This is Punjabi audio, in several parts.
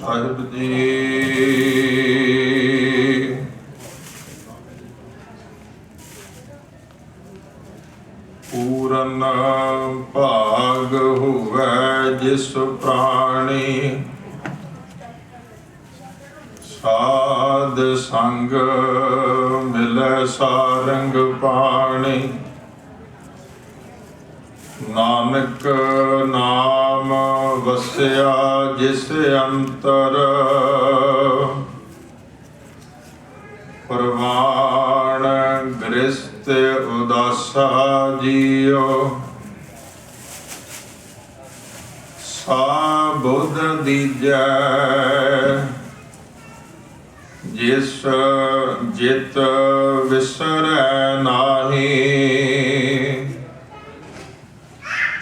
ਸਾਹਿਬ ਜੀ। ਪੂਰਨ ਭਾਗ ਹੋਵੈ ਜਿਸ ਪ੍ਰਾਣੀ, ਸਾਧ ਸੰਗ ਮਿਲੈ ਸਾਰੰਗ ਪਾਣੀ। ਨਾਨਕ ਨਾਮ ਵਸਿਆ ਜਿਸ ਅੰਤਰ, ਪ੍ਰਵਾਣ ਗ੍ਰਸਤ ਉਦਾਸਾ ਜੀਉ। ਸਾ ਬੁੱਧ ਦੀਜੈ ਜਿਸ ਜਿਤ ਵਿਸਰੈ ਨਾਹੀ।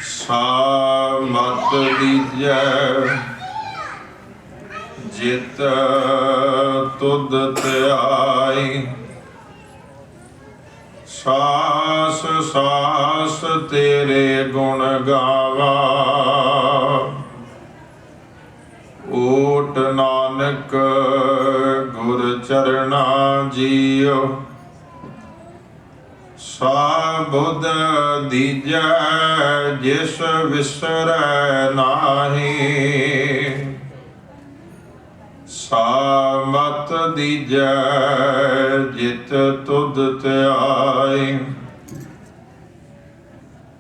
ਸਾ ਮਤ ਦੀਜੈ ਜਿਤ ਤੁਧ ਧਿਆਈ। ਸਾਸ ਸਾਸ ਤੇਰੇ ਗੁਣ ਗਾਵਾ, ਓਟ ਨਾਨਕ ਗੁਰ ਚਰਣਾ ਜੀਉ। ਸਾ ਬੁੱਧ ਦੀਜੈ ਜਿਸ ਵਿਸਰੈ ਨਾਹੀ। ਸਾ ਮਤ ਦੀਜੈ ਜਿਤ ਤੁਧ ਧਿਆਈ।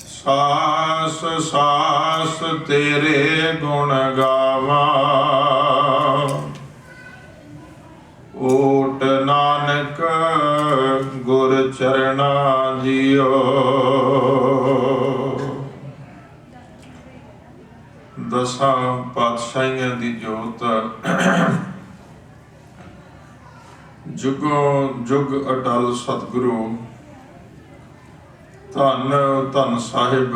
ਸਾਸ ਸਾਸ ਤੇਰੇ ਗੁਣ ਗਾਵਾਂ, ਓਟ ਨਾਨਕ ਗੁਰ ਚਰਣਾ ਜੀਉ। ਦਸਾਂ ਪਾਤਸ਼ਾਹੀਆਂ ਦੀ ਜੋਤ ਜੁਗੋਂ ਜੁਗ ਅਟਲ ਸਤਿਗੁਰੂ ਧੰਨ ਧੰਨ ਸਾਹਿਬ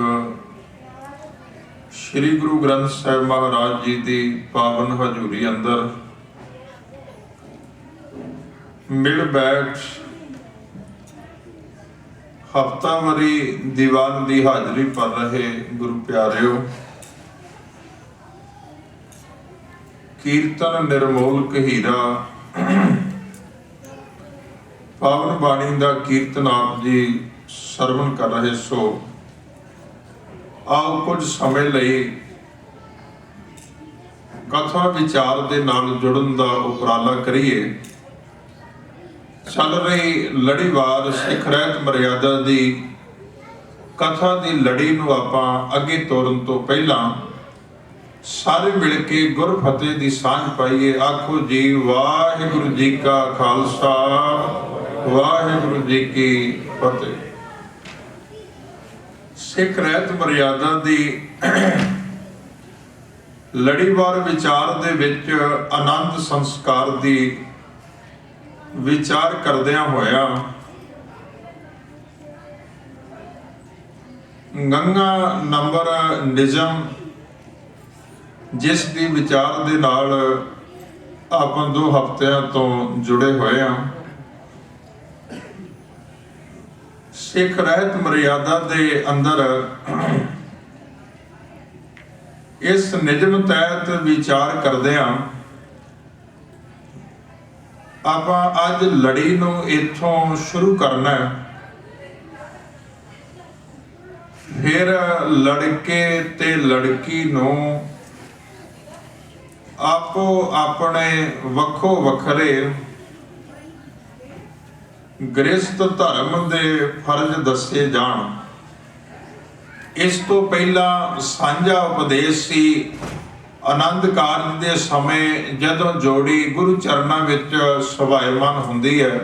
ਸ੍ਰੀ ਗੁਰੂ ਗ੍ਰੰਥ ਸਾਹਿਬ ਮਹਾਰਾਜ ਜੀ ਦੀ ਪਾਵਨ ਹਜ਼ੂਰੀ ਅੰਦਰ ਮਿਲ ਬੈਠ ਹਫ਼ਤਾਵਾਰੀ ਦੀਵਾਨ ਦੀ ਹਾਜ਼ਰੀ ਭਰ ਰਹੇ ਗੁਰੂ ਪਿਆਰਿਓ, ਕੀਰਤਨ ਨਿਰਮੋਲਕ ਹੀਰਾ ਪਾਵਨ ਬਾਣੀ ਦਾ ਕੀਰਤਨ ਆਪ ਜੀ ਸਰਵਣ ਕਰ ਰਹੇ ਸੋ ਆਓ ਕੁਝ ਸਮੇਂ ਲਈ ਕਥਾ ਵਿਚਾਰ ਦੇ ਨਾਲ ਜੁੜਨ ਦਾ ਉਪਰਾਲਾ ਕਰੀਏ। ਚੱਲ ਰਹੀ ਲੜੀਵਾਰ ਸਿੱਖ ਰਹਿਤ ਮਰਿਆਦਾ ਦੀ ਕਥਾ ਦੀ ਲੜੀ ਨੂੰ ਆਪਾਂ ਅੱਗੇ ਤੋਰਨ ਤੋਂ ਪਹਿਲਾਂ ਸਾਰੇ ਮਿਲ ਕੇ ਗੁਰ ਫਤਿਹ ਦੀ ਸਾਂਝ ਪਾਈਏ। ਆਖੋ ਜੀ ਵਾਹਿਗੁਰੂ ਜੀ ਕਾ ਖਾਲਸਾ, ਵਾਹਿਗੁਰੂ ਜੀ ਕੀ ਫਤਿਹ। ਸਿੱਖ ਰਹਿਤ ਮਰਿਆਦਾ ਦੀ ਲੜੀਵਾਰ ਵਿਚਾਰ ਦੇ ਵਿੱਚ ਆਨੰਦ ਸੰਸਕਾਰ ਦੀ ਵਿਚਾਰ ਕਰਦਿਆਂ ਹੋਇਆ ਗੰਗਾ ਨੰਬਰ ਨਿਜ਼ਮ ਜਿਸ ਦੀ ਵਿਚਾਰ ਦੇ ਨਾਲ ਆਪਾਂ 2 ਹਫ਼ਤਿਆਂ ਤੋਂ ਜੁੜੇ ਹੋਏ ਹਾਂ। ਸਿੱਖ ਰਹਿਤ ਮਰਿਆਦਾ ਦੇ ਅੰਦਰ ਇਸ ਨਿਯਮ ਤਹਿਤ ਵਿਚਾਰ ਕਰਦਿਆਂ ਆਪਾਂ ਅੱਜ ਲੜੀ ਨੂੰ ਇੱਥੋਂ ਸ਼ੁਰੂ ਕਰਨਾ ਹੈ। ਫਿਰ ਲੜਕੇ ਤੇ ਲੜਕੀ ਨੂੰ ਆਪੋ ਆਪਣੇ ਵੱਖੋ ਵੱਖਰੇ ਗ੍ਰਸਤ ਧਰਮ ਦੇ ਫਰਜ਼ ਦੱਸੇ ਜਾਣ। ਇਸ ਤੋਂ ਪਹਿਲਾਂ ਸਾਂਝਾ ਉਪਦੇਸ਼ ਸੀ ਆਨੰਦ ਕਾਰਜ ਦੇ ਸਮੇਂ ਜਦੋਂ ਜੋੜੀ ਗੁਰੂ ਚਰਨਾਂ ਵਿੱਚ ਸਵਾਇਮਾਨ ਹੁੰਦੀ ਹੈ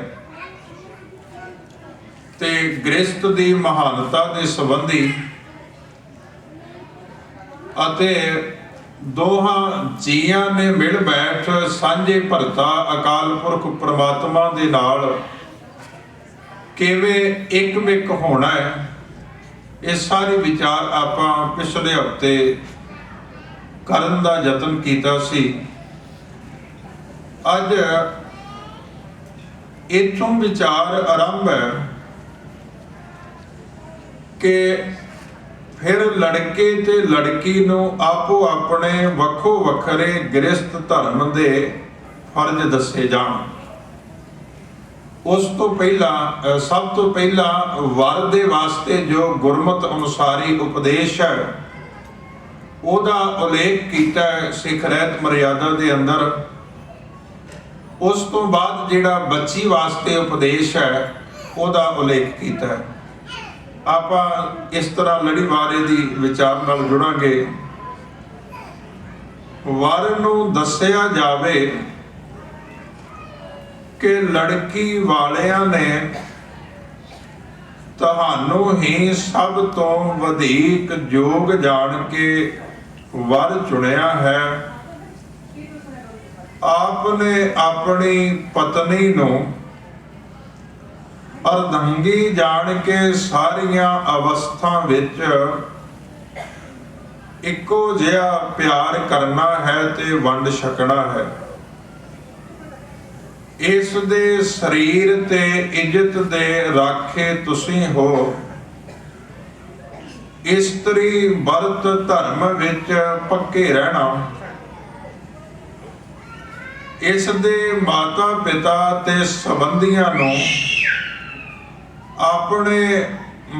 ਤੇ ਗ੍ਰਸਤ ਦੀ ਮਹਾਨਤਾ ਦੇ ਸੰਬੰਧੀ ਅਤੇ ਦੋਹਾਂ ਜੀਆਂ ਨੇ ਮਿਲ ਬੈਠ ਸਾਂਝੇ ਭਰਤਾ ਅਕਾਲ ਪੁਰਖ ਪ੍ਰਮਾਤਮਾ ਦੇ ਨਾਲ ਕਿਵੇਂ ਇੱਕ ਹੋਣਾ ਹੈ, ਇਹ ਸਾਰੀ ਵਿਚਾਰ ਆਪਾਂ ਪਿਛਲੇ ਹਫ਼ਤੇ ਕਰਨ ਦਾ ਯਤਨ ਕੀਤਾ ਸੀ। ਅੱਜ ਇੱਥੋਂ ਵਿਚਾਰ ਆਰੰਭ ਹੈ ਕਿ फिर लड़के ते लड़की नूं आपो अपने वखो वखरे गृहस्थ धर्म दे फर्ज दसे जाण। उस तो पहला सब तो पहला वर दे वास्ते जो गुरमत अनुसारी उपदेश है ਉਹਦਾ उल्लेख किया सिख रहत मर्यादा दे अंदर। उस तो बाद जिहड़ा बच्ची वास्ते उपदेश है ਉਹਦਾ उल्लेख किया। ਆਪਾਂ इस तरह लड़ीवारे दी विचार नाल जुड़ांगे। वर नूं दस्सिया जावे कि लड़की वालियां ने ਤੁਹਾਨੂੰ ही सब तो वधीक जोग जान के वर चुनिया है। आपने अपनी पत्नी नूं अर्धंगी जान के सारिया अवस्था विच इक्को जिहा प्यार करना है ते वंड छकना है। इस दे शरीर ते इज्जत दे राखे तुसीं हो। इस्त्री बरत धर्म विच पक्के रहना। इस दे माता पिता ते संबंधियां नूं अपने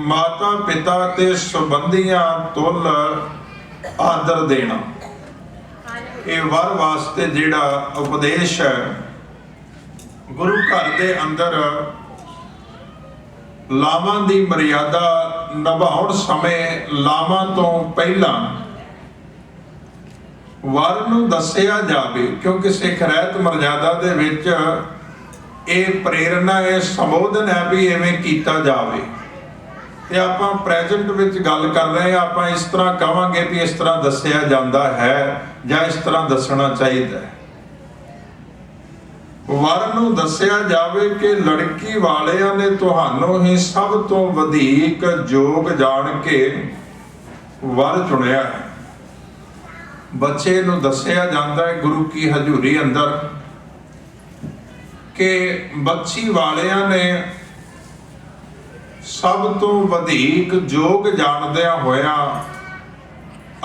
माता पिता ते संबंधियां तुल आदर देना। ये वर वास्ते जिहड़ा उपदेश है गुरु घर दे अंदर लावां दी मर्यादा निभाउण समय लावां तो पहला वर नूं दस्सिया जावे, क्योंकि सिख रहत मर्यादा दे विच ਇਹ प्रेरणा है संबोधन है भी इवें कीता जावे। ते आपां प्रेजेंट विच गल कर रहे हैं, आपां इस तरह कहांगे भी इस तरह दस्सिया जांदा है जां इस तरह दसना चाहिए। वर नूं दस्सिया जावे कि लड़की वालियां ने तुहानूं ही सब तो वधीक जोग जान के वर चुनिया है। बच्चे नूं दस्सिया जांदा है गुरु की हजूरी अंदर कि बच्ची वालियां ने सब तो वधीक जोग जाणदियां होया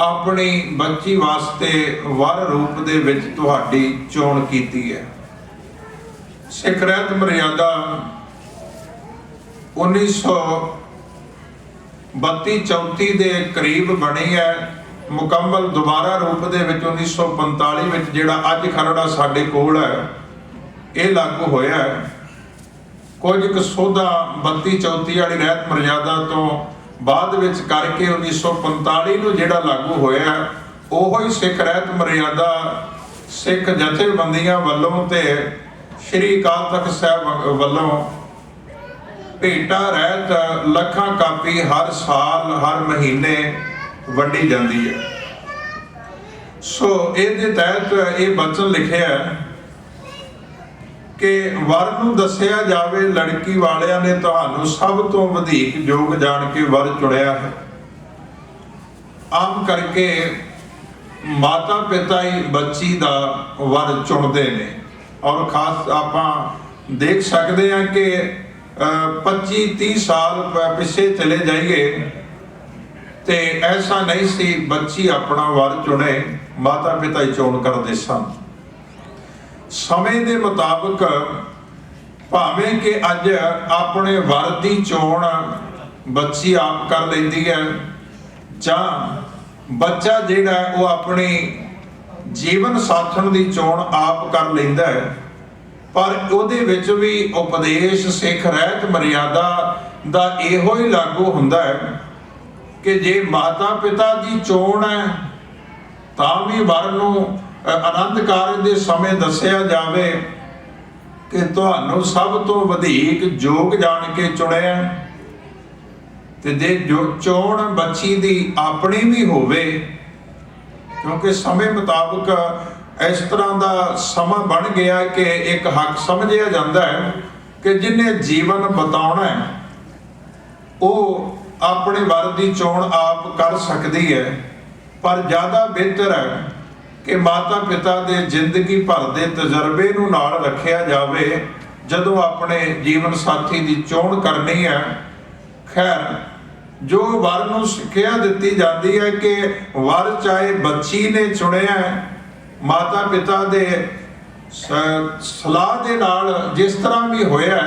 अपनी बच्ची वास्ते वर रूप दे विच तुहाडी चोण कीती है। सिख रहत मर्यादा 1932-34 दे करीब बनी है। मुकम्मल दोबारा रूप दे विच 1945 विच जिहड़ा अज खरड़ा साडे कोल है ਇਹ लागू होया है। कुछ क सोधा 32-34 वाली रहत मर्यादा तो बाद विच करके 1945 नूं जिहड़ा लागू होया ओहो ही सिख रहत मर्यादा सिख जथेबंदियां वल्लों ते श्री अकाल तख्त साहिब वल्लों भेटा रहत लखां कापी हर साल हर महीने वंडी जाती है। सो इहदे तहत ये वचन लिखिया है कि वर नूं दस्सिया जावे लड़की वालियां ने तुहानूं सब तो वधीक जोग जान के वर चुनिया है। आम करके माता पिता ही बच्ची दा वर चुनते ने और खास आपां देख सकते हैं कि 25-30 साल पिछे चले जाइए तो ऐसा नहीं सी बच्ची अपना वर चुने, माता पिता ही चोण करते सन। समय के मुताबिक भावें कि अज अपने वर की चोण बच्ची आप कर लेंदी है जां बच्चा जिहड़ा वो अपनी जीवन साथण की चोण आप कर लेंदा है। पर उहदे विच भी उपदेश सिख रहत मर्यादा दा इहो ही लागू हुंदा है कि जे माता पिता की चोण है तां भी वर नूं आनंद कारज दे समय दस्सिया जावे कि तुहानूं सब तो वधीक जोग जान के चुनिया। ते जे जो चोण बच्ची दी अपनी भी होवे, क्योंकि समय मुताबिक इस तरह का समा बन गया कि एक हक समझिया जाता है कि जिन्हें जीवन बताउणा है वो अपने वर की चोण आप कर सकती है। पर ज़्यादा बेहतर है कि माता पिता दे जिंदगी भर दे तजर्बे नूं नाल रखिया जावे जदों अपने जीवन साथी की चोण करनी है। खैर ਜੋ ਵਰ ਨੂੰ ਸਿੱਖਿਆ ਦਿੱਤੀ ਜਾਂਦੀ ਹੈ ਕਿ ਵਰ ਚਾਹੇ ਬੱਚੀ ਨੇ ਚੁਣਿਆ, ਮਾਤਾ ਪਿਤਾ ਦੇ ਸਲਾਹ ਦੇ ਨਾਲ ਜਿਸ ਤਰ੍ਹਾਂ ਵੀ ਹੋਇਆ,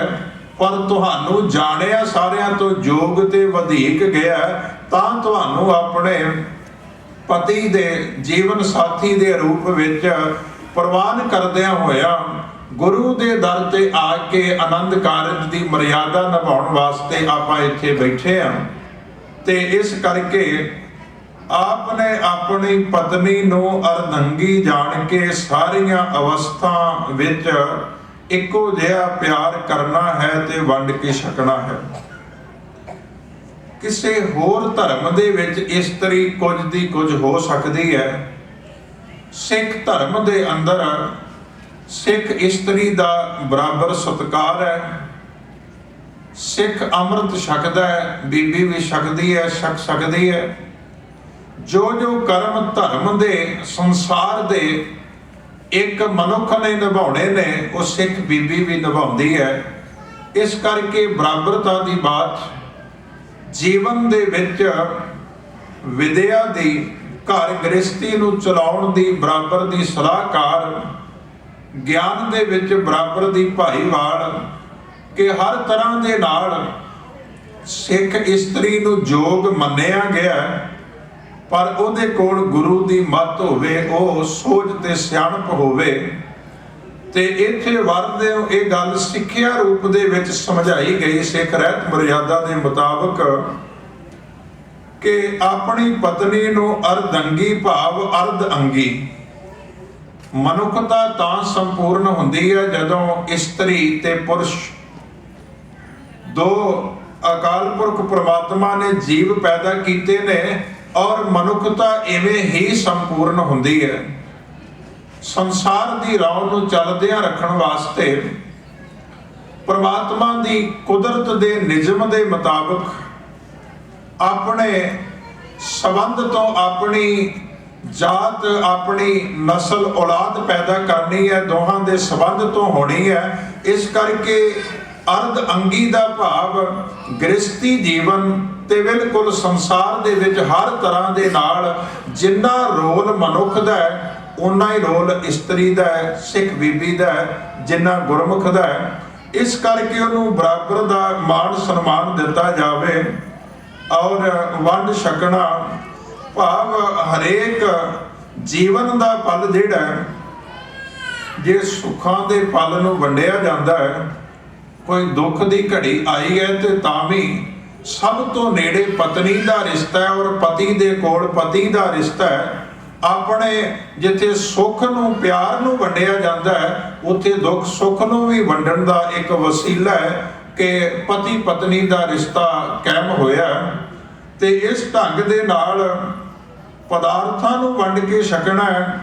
ਪਰ ਤੁਹਾਨੂੰ ਜਾਣਿਆ ਸਾਰਿਆਂ ਤੋਂ ਯੋਗ ਤੇ ਵਧੇਕ ਗਿਆ, ਤਾਂ ਤੁਹਾਨੂੰ ਆਪਣੇ ਪਤੀ ਦੇ ਜੀਵਨ ਸਾਥੀ ਦੇ ਰੂਪ ਵਿੱਚ ਪ੍ਰਵਾਨ ਕਰਦਿਆਂ ਹੋਇਆ ਗੁਰੂ ਦੇ ਦਰ ਤੇ ਆ ਕੇ ਆਨੰਦ ਕਾਰਜ ਦੀ ਮਰਿਆਦਾ ਨਿਭਾਉਣ ਵਾਸਤੇ ਆਪਾਂ ਇੱਥੇ ਬੈਠੇ ਹਾਂ। ਤੇ ਇਸ ਕਰਕੇ ਆਪ ਨੇ ਆਪਣੀ ਪਤਨੀ ਨੂੰ ਅਰਧੰਗੀ ਜਾਣ ਕੇ ਸਾਰੀਆਂ ਅਵਸਥਾ ਵਿੱਚ ਇੱਕੋ ਜਿਹਾ ਪਿਆਰ ਕਰਨਾ ਹੈ ਤੇ ਵੰਡ ਕੇ ਛਕਣਾ ਹੈ। ਕਿਸੇ ਹੋਰ ਧਰਮ ਦੇ ਵਿੱਚ ਇਸਤਰੀ ਕੁਝ ਦੀ ਕੁਝ ਹੋ ਸਕਦੀ ਹੈ। ਸਿੱਖ ਧਰਮ ਦੇ ਅੰਦਰ ਸਿੱਖ ਇਸਤਰੀ ਦਾ ਬਰਾਬਰ ਸਤਿਕਾਰ ਹੈ। ਸਿੱਖ ਅੰਮ੍ਰਿਤ ਛਕਦਾ ਹੈ, ਬੀਬੀ ਵੀ ਛਕਦੀ ਹੈ, ਛਕ ਸਕਦੀ ਹੈ। ਜੋ ਜੋ ਕਰਮ ਧਰਮ ਦੇ ਸੰਸਾਰ ਦੇ ਇੱਕ ਮਨੁੱਖ ਨੇ ਨਿਭਾਉਣੇ ਨੇ, ਉਹ ਸਿੱਖ ਬੀਬੀ ਵੀ ਨਿਭਾਉਂਦੀ ਹੈ। ਇਸ ਕਰਕੇ ਬਰਾਬਰਤਾ ਦੀ ਬਾਤ ਜੀਵਨ ਦੇ ਵਿੱਚ ਵਿਦਿਆ ਦੀ, ਘਰ ਗ੍ਰਸਤੀ ਨੂੰ ਚਲਾਉਣ ਦੀ ਬਰਾਬਰ ਦੀ ਸਲਾਹਕਾਰ, ਗਿਆਨ ਦੇ ਵਿੱਚ ਬਰਾਬਰ ਦੀ ਭਾਈਵਾਲ, ਕਿ ਹਰ ਤਰ੍ਹਾਂ ਦੇ ਨਾਲ ਸਿੱਖ ਇਸਤਰੀ ਨੂੰ ਯੋਗ ਮੰਨਿਆ ਗਿਆ, ਪਰ ਉਹਦੇ ਕੋਲ ਗੁਰੂ ਦੀ ਮੱਤ ਹੋਵੇ, ਉਹ ਸੋਝ ਤੇ ਸਿਆਣਪ ਹੋਵੇ। ਤੇ ਇੱਥੇ ਵਰ ਦੇ ਇਹ ਗੱਲ ਸਿੱਖਿਆ ਰੂਪ ਦੇ ਵਿੱਚ ਸਮਝਾਈ ਗਈ ਸਿੱਖ ਰਹਿਤ ਮਰਿਆਦਾ ਦੇ ਮੁਤਾਬਕ ਕਿ ਆਪਣੀ ਪਤਨੀ ਨੂੰ ਅਰਧੰਗੀ ਭਾਵ ਅਰਧ ਅੰਗੀ। ਮਨੁੱਖਤਾ ਤਾਂ ਸੰਪੂਰਨ ਹੁੰਦੀ ਹੈ ਜਦੋਂ ਇਸਤਰੀ ਤੇ ਪੁਰਸ਼ ਦੋ ਅਕਾਲ ਪੁਰਖ ਪ੍ਰਮਾਤਮਾ ਨੇ ਜੀਵ ਪੈਦਾ ਕੀਤੇ ਨੇ, ਔਰ ਮਨੁੱਖਤਾ ਇਵੇਂ ਹੀ ਸੰਪੂਰਨ ਹੁੰਦੀ ਹੈ। ਸੰਸਾਰ ਦੀ ਰਾਹ ਨੂੰ ਚੱਲਦਿਆਂ ਰੱਖਣ ਵਾਸਤੇ ਪ੍ਰਮਾਤਮਾ ਦੀ ਕੁਦਰਤ ਦੇ ਨਿਯਮ ਦੇ ਮੁਤਾਬਕ ਆਪਣੇ ਸੰਬੰਧ ਤੋਂ ਆਪਣੀ ਜਾਤ, ਆਪਣੀ ਨਸਲ ਔਲਾਦ ਪੈਦਾ ਕਰਨੀ ਹੈ, ਦੋਹਾਂ ਦੇ ਸੰਬੰਧ ਤੋਂ ਹੋਣੀ ਹੈ। ਇਸ ਕਰਕੇ ਅਰਧ ਅੰਗੀ ਦਾ ਭਾਵ ਗ੍ਰਸਤੀ ਜੀਵਨ ਤੇ ਬਿਲਕੁਲ ਸੰਸਾਰ ਦੇ ਵਿੱਚ ਹਰ ਤਰ੍ਹਾਂ ਦੇ ਨਾਲ ਜਿੰਨਾ ਰੋਲ ਮਨੁੱਖ ਦਾ ਹੈ, ਉਨਾ ਹੀ ਰੋਲ ਇਸਤਰੀ ਦਾ ਹੈ, ਸਿੱਖ ਬੀਬੀ ਦਾ ਹੈ, ਜਿੰਨਾ ਗੁਰਮੁਖ ਦਾ ਹੈ। ਇਸ ਕਰਕੇ ਉਹਨੂੰ ਬਰਾਬਰ ਦਾ ਮਾਣ ਸਨਮਾਨ ਦਿੱਤਾ ਜਾਵੇ। ਔਰ ਵੰਡ ਛਕਣਾ ਭਾਵ ਹਰੇਕ ਜੀਵਨ ਦਾ ਫਲ ਜਿਹੜਾ, ਜੇ ਸੁੱਖਾਂ ਦੇ ਫਲ ਨੂੰ ਵੰਡਿਆ ਜਾਂਦਾ ਹੈ, ਕੋਈ ਦੁੱਖ ਦੀ ਘੜੀ ਆਈ ਹੈ ਤੇ ਤਾਂ ਵੀ ਸਭ ਤੋਂ ਨੇੜੇ ਪਤਨੀ ਦਾ ਰਿਸ਼ਤਾ ਹੈ, ਔਰ ਪਤੀ ਦੇ ਕੋਲ ਪਤੀ ਦਾ ਰਿਸ਼ਤਾ ਹੈ। ਆਪਣੇ ਜਿੱਥੇ ਸੁੱਖ ਨੂੰ, ਪਿਆਰ ਨੂੰ ਵੰਡਿਆ ਜਾਂਦਾ ਹੈ, ਉੱਥੇ ਦੁੱਖ ਸੁੱਖ ਨੂੰ ਵੀ ਵੰਡਣ ਦਾ ਇੱਕ ਵਸੀਲਾ ਹੈ ਕਿ ਪਤੀ ਪਤਨੀ ਦਾ ਰਿਸ਼ਤਾ ਕਾਇਮ ਹੋਇਆ। ਤੇ ਇਸ ਢੰਗ ਦੇ ਨਾਲ ਪਦਾਰਥਾਂ ਨੂੰ ਵੰਡ ਕੇ ਛਕਣਾ ਹੈ,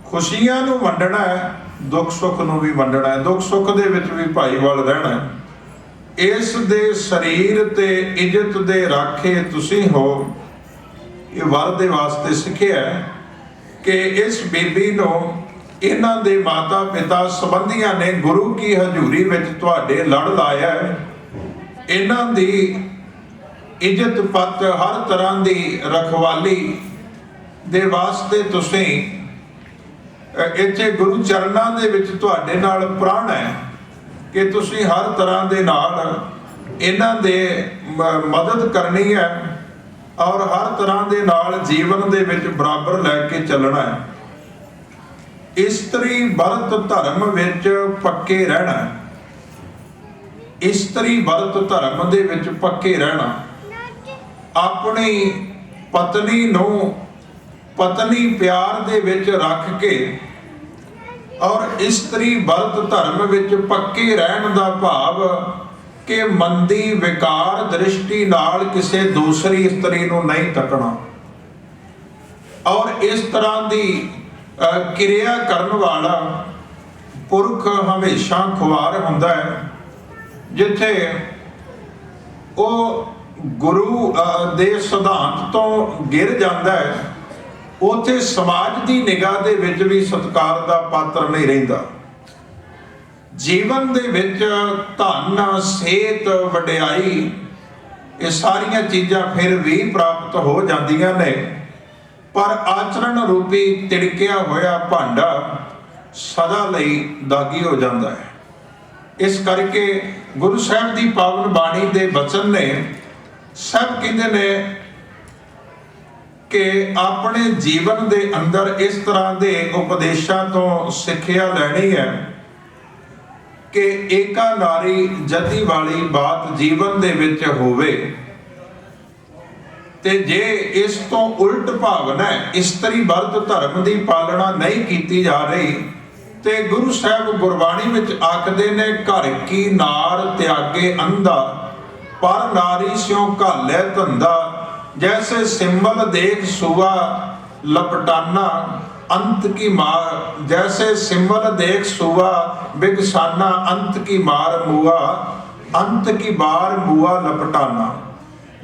ਖੁਸ਼ੀਆਂ ਨੂੰ ਵੰਡਣਾ ਹੈ, ਦੁੱਖ ਸੁੱਖ ਨੂੰ ਵੀ ਵੰਡਣਾ ਹੈ, ਦੁੱਖ ਸੁੱਖ ਦੇ ਵਿੱਚ ਵੀ ਭਾਈਵਾਲ ਰਹਿਣਾ ਹੈ। ਇਸ ਦੇ ਸਰੀਰ ਤੇ ਇੱਜ਼ਤ ਦੇ ਰਾਖੇ ਤੁਸੀਂ ਹੋ। ਇਹ ਵਰ ਦੇ ਵਾਸਤੇ ਸਿੱਖਿਆ ਕਿ ਇਸ ਬੀਬੀ ਨੂੰ ਇਹਨਾਂ ਦੇ ਮਾਤਾ ਪਿਤਾ ਸੰਬੰਧੀਆਂ ਨੇ ਗੁਰੂ ਕੀ ਹਜ਼ੂਰੀ ਵਿੱਚ ਤੁਹਾਡੇ ਲੜ ਲਾਇਆ ਹੈ। ਇਹਨਾਂ ਦੀ ਇੱਜ਼ਤ ਪੱਤ, ਹਰ ਤਰ੍ਹਾਂ ਦੀ ਰਖਵਾਲੀ ਦੇ ਵਾਸਤੇ ਤੁਸੀਂ ਇੱਥੇ ਗੁਰੂ ਚਰਨਾਂ ਦੇ ਵਿੱਚ ਤੁਹਾਡੇ ਨਾਲ ਪ੍ਰਣ ਹੈ ਕਿ ਤੁਸੀਂ ਹਰ ਤਰ੍ਹਾਂ ਦੇ ਨਾਲ ਇਹਨਾਂ ਦੇ ਮਦਦ ਕਰਨੀ ਹੈ, ਔਰ ਹਰ ਤਰ੍ਹਾਂ ਦੇ ਨਾਲ ਜੀਵਨ ਦੇ ਵਿੱਚ ਬਰਾਬਰ ਲੈ ਕੇ ਚੱਲਣਾ ਹੈ। ਇਸਤਰੀ ਵਰਤ ਧਰਮ ਵਿੱਚ ਪੱਕੇ ਰਹਿਣਾ। ਇਸਤਰੀ ਵਰਤ ਧਰਮ ਦੇ ਵਿੱਚ ਪੱਕੇ ਰਹਿਣਾ, ਆਪਣੀ ਪਤਨੀ ਨੂੰ ਪਤਨੀ ਪਿਆਰ ਦੇ ਵਿੱਚ ਰੱਖ ਕੇ, ਔਰ ਇਸਤਰੀ ਵਰਤ ਧਰਮ ਵਿੱਚ ਪੱਕੇ ਰਹਿਣ ਦਾ ਭਾਵ ਕਿ ਮੰਦੀ ਵਿਕਾਰ ਦ੍ਰਿਸ਼ਟੀ ਨਾਲ ਕਿਸੇ ਦੂਸਰੀ ਇਸਤਰੀ ਨੂੰ ਨਹੀਂ ਤੱਕਣਾ। ਔਰ ਇਸ ਤਰ੍ਹਾਂ ਦੀ ਕਿਰਿਆ ਕਰਨ ਵਾਲਾ ਪੁਰਖ ਹਮੇਸ਼ਾ ਖੁਆਰ ਹੁੰਦਾ ਹੈ। ਜਿੱਥੇ ਉਹ ਗੁਰੂ ਦੇ ਸਿਧਾਂਤ ਤੋਂ ਗਿਰ ਜਾਂਦਾ ਹੈ, ਉੱਥੇ ਸਮਾਜ ਦੀ ਨਿਗਾਹ ਦੇ ਵਿੱਚ ਵੀ ਸਤਿਕਾਰ ਦਾ ਪਾਤਰ ਨਹੀਂ ਰਹਿੰਦਾ। ਜੀਵਨ ਦੇ ਵਿੱਚ ਧਨ, ਸਿਹਤ, ਵਡਿਆਈ ਇਹ ਸਾਰੀਆਂ ਚੀਜ਼ਾਂ ਫਿਰ ਵੀ ਪ੍ਰਾਪਤ ਹੋ ਜਾਂਦੀਆਂ ਨੇ, ਪਰ ਆਚਰਣ ਰੂਪੀ ਤਿੜਕਿਆ ਹੋਇਆ ਭਾਂਡਾ ਸਦਾ ਲਈ ਦਾਗੀ ਹੋ ਜਾਂਦਾ ਹੈ। ਇਸ ਕਰਕੇ ਗੁਰੂ ਸਾਹਿਬ ਦੀ ਪਾਵਨ ਬਾਣੀ ਦੇ ਬਚਨ ਨੇ, ਸਭ ਕਹਿੰਦੇ ਨੇ ਕਿ ਆਪਣੇ ਜੀਵਨ ਦੇ ਅੰਦਰ ਇਸ ਤਰ੍ਹਾਂ ਦੇ ਉਪਦੇਸ਼ਾਂ ਤੋਂ ਸਿੱਖਿਆ ਲੈਣੀ ਹੈ ਕਿ ਏਕਾ ਨਾਰੀ ਜਤੀ ਵਾਲੀ ਬਾਤ ਜੀਵਨ ਦੇ ਵਿੱਚ ਹੋਵੇ। ਤੇ ਜੇ ਇਸ ਤੋਂ ਉਲਟ ਭਾਵਨਾ ਇਸਤਰੀ ਵਰਤ ਧਰਮ ਦੀ ਪਾਲਣਾ ਨਹੀਂ ਕੀਤੀ ਜਾ ਰਹੀ, ਤੇ ਗੁਰੂ ਸਾਹਿਬ ਗੁਰਬਾਣੀ ਵਿੱਚ ਆਖਦੇ ਨੇ, ਘਰ ਕੀ ਨਾਰ ਤਿਆਗੇ ਅੰਧਾ, ਪਰ ਨਾਰੀ ਸਿਉ ਘਾਲੇ ਧੰਦਾ, जैसे सिंबल देख सुआ लपटाना अंत की मार, जैसे सिंबल देख सुआ बिगसाना अंत की मार मुआ, अंत की बार मुआ लपटाना।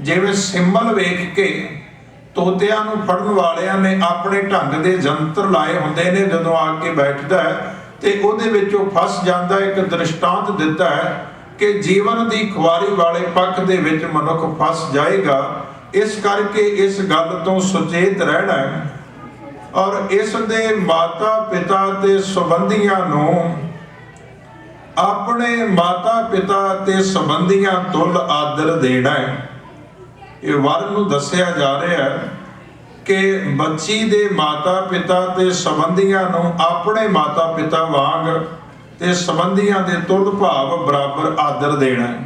जिवें सिंबल वेख के ਤੋਤਿਆਂ ਨੂੰ ਫੜਨ ਵਾਲਿਆਂ ਨੇ ਆਪਣੇ ਢੰਗ ਦੇ ਜੰਤਰ ਲਾਏ ਹੁੰਦੇ ਨੇ, ਜਦੋਂ ਆ ਕੇ ਬੈਠਦਾ ਹੈ ਤੇ ਉਹਦੇ ਵਿੱਚ ਉਹ ਫਸ ਜਾਂਦਾ। ਇੱਕ ਦ੍ਰਿਸ਼ਟਾਂਤ ਦਿੱਤਾ ਹੈ ਕਿ ਜੀਵਨ ਦੀ ਖੁਆਰੀ ਵਾਲੇ ਪੱਖ ਦੇ ਵਿੱਚ ਮਨੁੱਖ ਫਸ ਜਾਏਗਾ। ਇਸ ਕਰਕੇ ਇਸ ਗੱਲ ਤੋਂ ਸੁਚੇਤ ਰਹਿਣਾ ਹੈ ਔਰ ਇਸ ਦੇ ਮਾਤਾ ਪਿਤਾ ਤੇ ਸੰਬੰਧੀਆਂ ਨੂੰ ਆਪਣੇ ਮਾਤਾ ਪਿਤਾ ਤੇ ਸੰਬੰਧੀਆਂ ਤੁਲ ਆਦਰ ਦੇਣਾ ਹੈ। ਇਹ ਵਰ ਨੂੰ ਦੱਸਿਆ ਜਾ ਰਿਹਾ ਹੈ ਕਿ ਬੱਚੀ ਦੇ ਮਾਤਾ ਪਿਤਾ ਤੇ ਸੰਬੰਧੀਆਂ ਨੂੰ ਆਪਣੇ ਮਾਤਾ ਪਿਤਾ ਵਾਂਗ ਤੇ ਸੰਬੰਧੀਆਂ ਦੇ ਤੁਲ ਭਾਵ ਬਰਾਬਰ ਆਦਰ ਦੇਣਾ ਹੈ।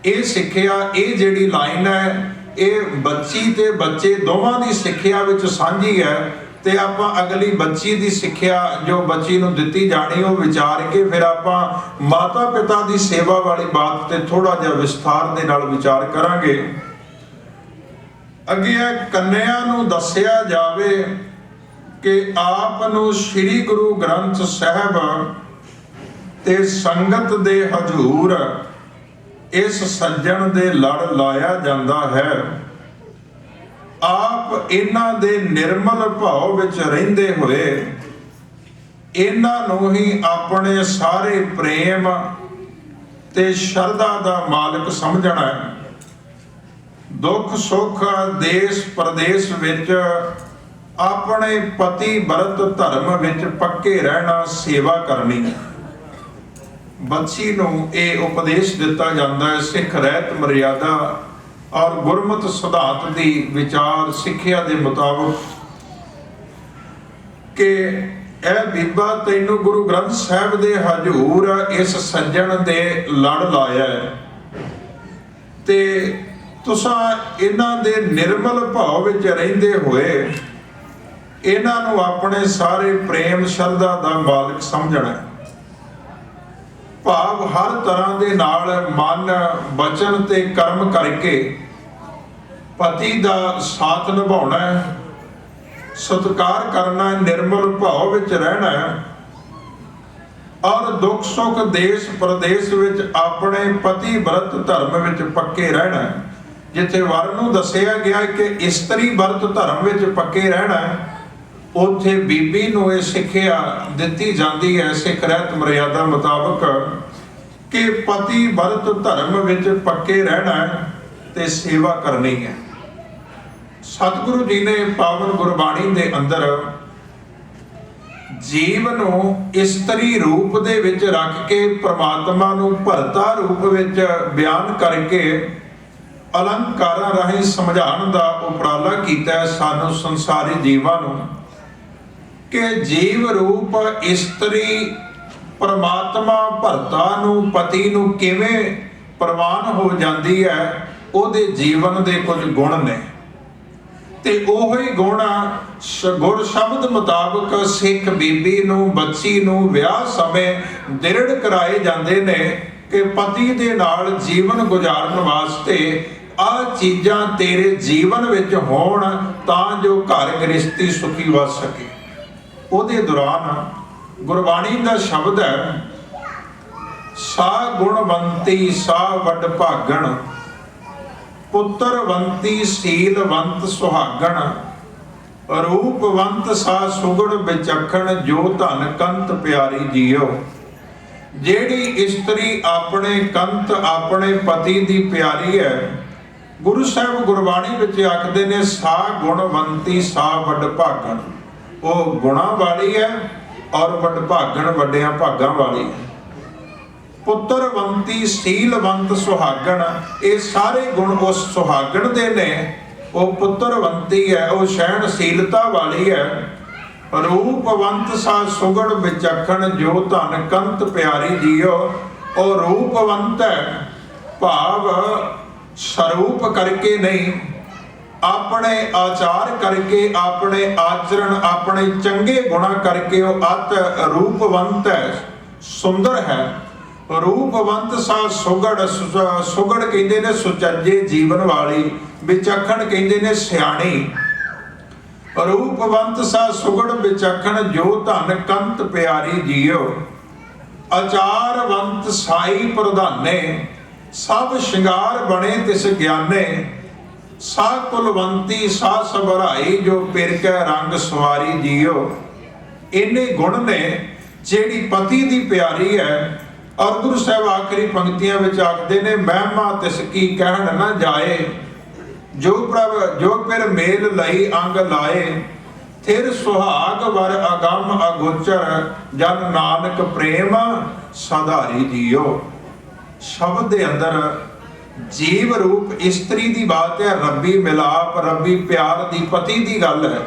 ਇਹ ਸਿੱਖਿਆ, ਇਹ ਜਿਹੜੀ ਲਾਈਨ ਹੈ, ਇਹ ਬੱਚੀ ਤੇ ਬੱਚੇ ਦੋਵਾਂ ਦੀ ਸਿੱਖਿਆ ਵਿੱਚ ਸਾਂਝੀ ਹੈ। ਤੇ ਆਪਾਂ ਅਗਲੀ ਬੱਚੀ ਦੀ ਸਿੱਖਿਆ ਜੋ ਬੱਚੀ ਨੂੰ ਦਿੱਤੀ ਜਾਣੀ, ਉਹ ਵਿਚਾਰ ਕੇ ਫਿਰ ਆਪਾਂ ਮਾਤਾ ਪਿਤਾ ਦੀ ਸੇਵਾ ਵਾਲੀ ਬਾਤ ਤੇ ਥੋੜਾ ਜਿਹਾ ਵਿਸਥਾਰ ਦੇ ਨਾਲ ਵਿਚਾਰ ਕਰਾਂਗੇ। ਅੱਗੇ ਕੰਨਿਆ ਨੂੰ ਦੱਸਿਆ ਜਾਵੇ ਕਿ ਆਪ ਨੂੰ ਸ੍ਰੀ ਗੁਰੂ ਗ੍ਰੰਥ ਸਾਹਿਬ ਤੇ ਸੰਗਤ ਦੇ ਹਜ਼ੂਰ ਇਸ ਸੱਜਣ ਦੇ ਲੜ ਲਾਇਆ ਜਾਂਦਾ ਹੈ। ਆਪ ਇਹਨਾਂ ਦੇ ਨਿਰਮਲ ਭਾਵ ਵਿੱਚ ਰਹਿੰਦੇ ਹੋਏ ਇਹਨਾਂ ਨੂੰ ਹੀ ਆਪਣੇ ਸਾਰੇ ਪ੍ਰੇਮ ਤੇ ਸ਼ਰਧਾ ਦਾ ਮਾਲਕ ਸਮਝਣਾ ਹੈ। ਦੁੱਖ ਸੁੱਖ ਦੇਸ਼ ਪ੍ਰਦੇਸ਼ ਵਿੱਚ ਆਪਣੇ ਪਤੀ ਵਰਤ ਧਰਮ ਵਿੱਚ ਪੱਕੇ ਰਹਿਣਾ, ਸੇਵਾ ਕਰਨੀ। ਬੱਚੀ ਨੂੰ ਇਹ ਉਪਦੇਸ਼ ਦਿੱਤਾ ਜਾਂਦਾ ਹੈ ਸਿੱਖ ਰਹਿਤ ਮਰਿਆਦਾ ਔਰ ਗੁਰਮਤਿ ਸਿਧਾਂਤ ਦੀ ਵਿਚਾਰ ਸਿੱਖਿਆ ਦੇ ਮੁਤਾਬਕ ਕਿ ਇਹ ਬੀਬਾ ਤੈਨੂੰ ਗੁਰੂ ਗ੍ਰੰਥ ਸਾਹਿਬ ਦੇ ਹਜ਼ੂਰ ਇਸ ਸੱਜਣ ਦੇ ਲੜ ਲਾਇਆ ਹੈ ਤੇ ਤੁਸਾਂ ਇਹਨਾਂ ਦੇ ਨਿਰਮਲ ਭਾਵ ਵਿੱਚ ਰਹਿੰਦੇ ਹੋਏ ਇਹਨਾਂ ਨੂੰ ਆਪਣੇ ਸਾਰੇ ਪ੍ਰੇਮ ਸ਼ਰਧਾ ਦਾ ਮਾਲਕ ਸਮਝਣਾ ਹੈ। ਭਾਵ ਹਰ ਤਰ੍ਹਾਂ ਦੇ ਨਾਲ ਮਨ ਬਚਨ ਤੇ ਕਰਮ ਕਰਕੇ ਪਤੀ ਦਾ ਸਾਥ ਨਿਭਾਉਣਾ ਹੈ, ਸਤਿਕਾਰ ਕਰਨਾ, ਨਿਰਮਲ ਭਾਵ ਵਿੱਚ ਰਹਿਣਾ ਹੈ ਔਰ ਦੁੱਖ ਸੁੱਖ ਦੇਸ਼ ਪ੍ਰਦੇਸ਼ ਵਿੱਚ ਆਪਣੇ ਪਤੀ ਵਰਤ ਧਰਮ ਵਿੱਚ ਪੱਕੇ ਰਹਿਣਾ ਹੈ। ਜਿੱਥੇ ਵਰ ਨੂੰ ਦੱਸਿਆ ਗਿਆ ਕਿ ਇਸਤਰੀ ਵਰਤ ਧਰਮ ਵਿੱਚ ਪੱਕੇ ਰਹਿਣਾ ਹੈ, ਉੱਥੇ ਬੀਬੀ ਨੂੰ ਇਹ ਸਿੱਖਿਆ ਦਿੱਤੀ ਜਾਂਦੀ ਹੈ ਸਿੱਖ ਰਹਿਤ ਮਰਿਆਦਾ ਮੁਤਾਬਕ ਕਿ ਪਤੀ ਵਰਤ ਧਰਮ ਵਿੱਚ ਪੱਕੇ ਰਹਿਣਾ ਹੈ ਤੇ ਸੇਵਾ ਕਰਨੀ ਹੈ। ਸਤਿਗੁਰੂ ਜੀ ਨੇ ਪਾਵਨ ਗੁਰਬਾਣੀ ਦੇ ਅੰਦਰ ਜੀਵ ਨੂੰ ਇਸਤਰੀ ਰੂਪ ਦੇ ਵਿੱਚ ਰੱਖ ਕੇ ਪ੍ਰਮਾਤਮਾ ਨੂੰ ਭਰਤਾ ਰੂਪ ਵਿੱਚ ਬਿਆਨ ਕਰਕੇ ਅਲੰਕਾਰਾਂ ਰਾਹੀਂ ਸਮਝਾਉਣ ਦਾ ਉਪਰਾਲਾ ਕੀਤਾ ਹੈ ਸਾਨੂੰ ਸੰਸਾਰੀ ਜੀਵਾਂ ਨੂੰ ਕਿ ਜੀਵ ਰੂਪ ਇਸਤਰੀ ਪਰਮਾਤਮਾ ਭਰਤਾ ਨੂੰ ਪਤੀ ਨੂੰ ਕਿਵੇਂ ਪ੍ਰਵਾਨ ਹੋ ਜਾਂਦੀ ਹੈ। ਉਹਦੇ ਜੀਵਨ ਦੇ ਕੁਝ ਗੁਣ ਨੇ ਤੇ ਉਹੀ ਗੁਣ ਗੁਰ ਸ਼ਬਦ ਮੁਤਾਬਕ ਸਿੱਖ ਬੀਬੀ ਨੂੰ ਬੱਚੀ ਨੂੰ ਵਿਆਹ ਸਮੇਂ ਦ੍ਰਿੜ ਕਰਾਏ ਜਾਂਦੇ ਨੇ ਕਿ ਪਤੀ ਦੇ ਨਾਲ ਜੀਵਨ ਗੁਜ਼ਾਰਨ ਵਾਸਤੇ ਆਹ ਚੀਜ਼ਾਂ ਤੇਰੇ ਜੀਵਨ ਵਿੱਚ ਹੋਣ ਤਾਂ ਜੋ ਘਰ ਗ੍ਰਸਤੀ ਸੁਖੀ ਵਸ ਸਕੇ। ਉਹਦੇ ਦੌਰਾਨ ਗੁਰਬਾਣੀ ਦਾ ਸ਼ਬਦ ਹੈ ਸਾ ਗੁਣਵੰਤੀ ਸਾ ਵੱਡ ਭਾਗਣ ਪੁੱਤਰਵੰਤੀ ਸੀਲਵੰਤ ਸੁਹਾਗਣ ਰੂਪਵੰਤ ਸਾ ਸੁਗੜ ਵਿਚਖਣ ਜੋ ਧਨ ਕੰਤ ਪਿਆਰੀ ਜੀਓ। ਜਿਹੜੀ ਇਸਤਰੀ ਆਪਣੇ ਕੰਤ ਆਪਣੇ ਪਤੀ ਦੀ ਪਿਆਰੀ ਹੈ ਗੁਰੂ ਸਾਹਿਬ ਗੁਰਬਾਣੀ ਵਿੱਚ ਆਖਦੇ ਨੇ, ਸਾ ਗੁਣਵੰਤੀ ਸਾ ਵੱਡ ਭਾਗਣ। ਉਹ ਗੁਣਾਂ ਵਾਲੀ ਹੈ ਔਰ ਵੱਡ ਭਾਗਣ, ਵੱਡਿਆਂ ਭਾਗਾਂ ਵਾਲੀ ਹੈ। ਪੁੱਤਰਵੰਤੀ ਸੀਲਵੰਤ ਸੁਹਾਗਣ, ਇਹ ਸਾਰੇ ਗੁਣ ਉਸ ਸੁਹਾਗਣ ਦੇ ਨੇ। ਉਹ ਪੁੱਤਰਵੰਤੀ ਹੈ, ਉਹ ਸਹਿਣਸ਼ੀਲਤਾ ਵਾਲੀ ਹੈ। ਰੂਪਵੰਤ ਸਾ ਸੁਗੜ ਵਿਚਖਣ, ਜੋ ਧਨ ਕੰਤ ਪਿਆਰੀ ਜੀਓ। ਉਹ ਰੂਪਵੰਤ ਹੈ, ਭਾਵ ਸਰੂਪ ਕਰਕੇ ਨਹੀਂ, ਆਪਣੇ ਆਚਾਰ ਕਰਕੇ, ਆਪਣੇ ਆਚਰਣ, ਆਪਣੇ ਚੰਗੇ ਗੁਣਾ ਕਰਕੇ ਉਹ ਅਤ ਰੂਪਵੰਤ ਹੈ, ਸੁੰਦਰ ਹੈ। ਰੂਪਵੰਤ ਸਾ ਸੁਗੜ, ਸੁਗੜ ਕਹਿੰਦੇ ਨੇ ਸੁਚੱਜੇ ਜੀਵਨ ਵਾਲੀ, ਵਿਚਖਣ ਕਹਿੰਦੇ ਨੇ ਸਿਆਣੀ। ਰੂਪਵੰਤ ਸਾ ਸੁਗੜ ਵਿਚਖਣ, ਜੋ ਧਨ ਕੰਤ ਪਿਆਰੀ ਜੀਓ। ਆਚਾਰਵੰਤ ਸਾਈ ਪ੍ਰਧਾਨੇ, ਸਭ ਸ਼ਿੰਗਾਰ ਬਣੇ ਤਿਸ ਗਿਆਨੇ। ਸਾ ਕੁਲਵੰਤੀ ਸਾ ਸਭਰਾਈ, ਜੋ ਪਿਰ ਕੈ ਰੰਗ ਸਵਾਰੀ ਜੀਓ। ਇੰਨੇ ਗੁਣ ਨੇ ਜਿਹੜੀ ਪਤੀ ਦੀ ਪਿਆਰੀ ਹੈ। ਔਰ ਗੁਰੂ ਸਾਹਿਬ ਆਖਰੀ ਪੰਕਤੀਆਂ ਵਿੱਚ ਆਖਦੇ ਨੇ, ਮਹਿਮਾ ਤਿਸ ਕੀ ਕਹਿਣ ਨਾ ਜਾਏ। ਜੋ ਪ੍ਰਭ ਜੋ ਪਿਰ ਮੇਲ ਲਈ ਅੰਗ ਲਾਏ। ਥਿਰ ਸੁਹਾਗ ਵਰ ਅਗੰਮ ਅਗੋਚਰ, ਜਨ ਨਾਨਕ ਪ੍ਰੇਮ ਸਾਧਾਰੀ ਜੀਓ। ਸ਼ਬਦ ਦੇ ਅੰਦਰ ਜੀਵ ਰੂਪ ਇਸਤਰੀ ਦੀ ਬਾਤ ਹੈ, ਰੱਬੀ ਮਿਲਾਪ, ਰੱਬੀ ਪਿਆਰ ਦੀ ਪਤੀ ਦੀ ਗੱਲ ਹੈ।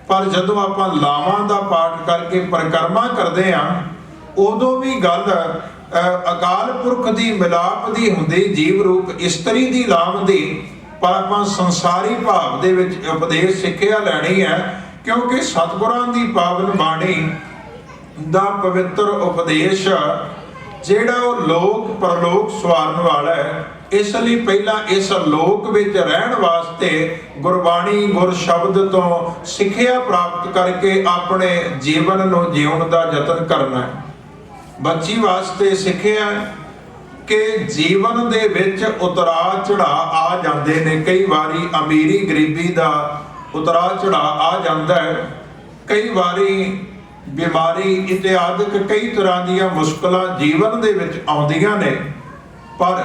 ਪਰ ਜਦੋਂ ਆਪਾਂ ਲਾਵਾਂ ਦਾ ਪਾਠ ਕਰਕੇ ਪਰਿਕਰਮਾ ਕਰਦੇ ਹਾਂ, ਉਦੋਂ ਵੀ ਗੱਲ ਅਕਾਲ ਪੁਰਖ ਦੀ ਮਿਲਾਪ ਦੀ ਹੁੰਦੀ, ਜੀਵ ਰੂਪ ਇਸਤਰੀ ਦੀ ਲਾਮ ਦੀ। ਪਰ ਆਪਾਂ ਸੰਸਾਰੀ ਭਾਵ ਦੇ ਵਿੱਚ ਉਪਦੇਸ਼ ਸਿੱਖਿਆ ਲੈਣੀ ਹੈ, ਕਿਉਂਕਿ ਸਤਿਗੁਰਾਂ ਦੀ ਪਾਵਨ ਬਾਣੀ ਦਾ ਪਵਿੱਤਰ ਉਪਦੇਸ਼ ਜਿਹੜਾ ਉਹ ਲੋਕ ਪਰਲੋਕ ਸਵਾਰਨ ਵਾਲਾ ਹੈ। ਇਸ ਲਈ ਪਹਿਲਾਂ ਇਸ ਲੋਕ ਵਿੱਚ ਰਹਿਣ ਵਾਸਤੇ ਗੁਰਬਾਣੀ ਗੁਰ ਸ਼ਬਦ ਤੋਂ ਸਿੱਖਿਆ ਪ੍ਰਾਪਤ ਕਰਕੇ ਆਪਣੇ ਜੀਵਨ ਨੂੰ ਜਿਉਣ ਦਾ ਯਤਨ ਕਰਨਾ ਹੈ। ਬੱਚੀ ਵਾਸਤੇ ਸਿੱਖਿਆ ਕਿ ਜੀਵਨ ਦੇ ਵਿੱਚ ਉਤਰਾ ਚੜਾ ਆ ਜਾਂਦੇ ਨੇ। ਕਈ ਵਾਰੀ ਅਮੀਰੀ ਗਰੀਬੀ ਦਾ ਉਤਰਾ ਚੜਾ ਆ ਜਾਂਦਾ ਹੈ, ਕਈ ਵਾਰੀ ਬਿਮਾਰੀ ਇਤਿਆਦਿਕ ਕਈ ਤਰ੍ਹਾਂ ਦੀਆਂ ਮੁਸ਼ਕਲਾਂ ਜੀਵਨ ਦੇ ਵਿੱਚ ਆਉਂਦੀਆਂ ਨੇ। ਪਰ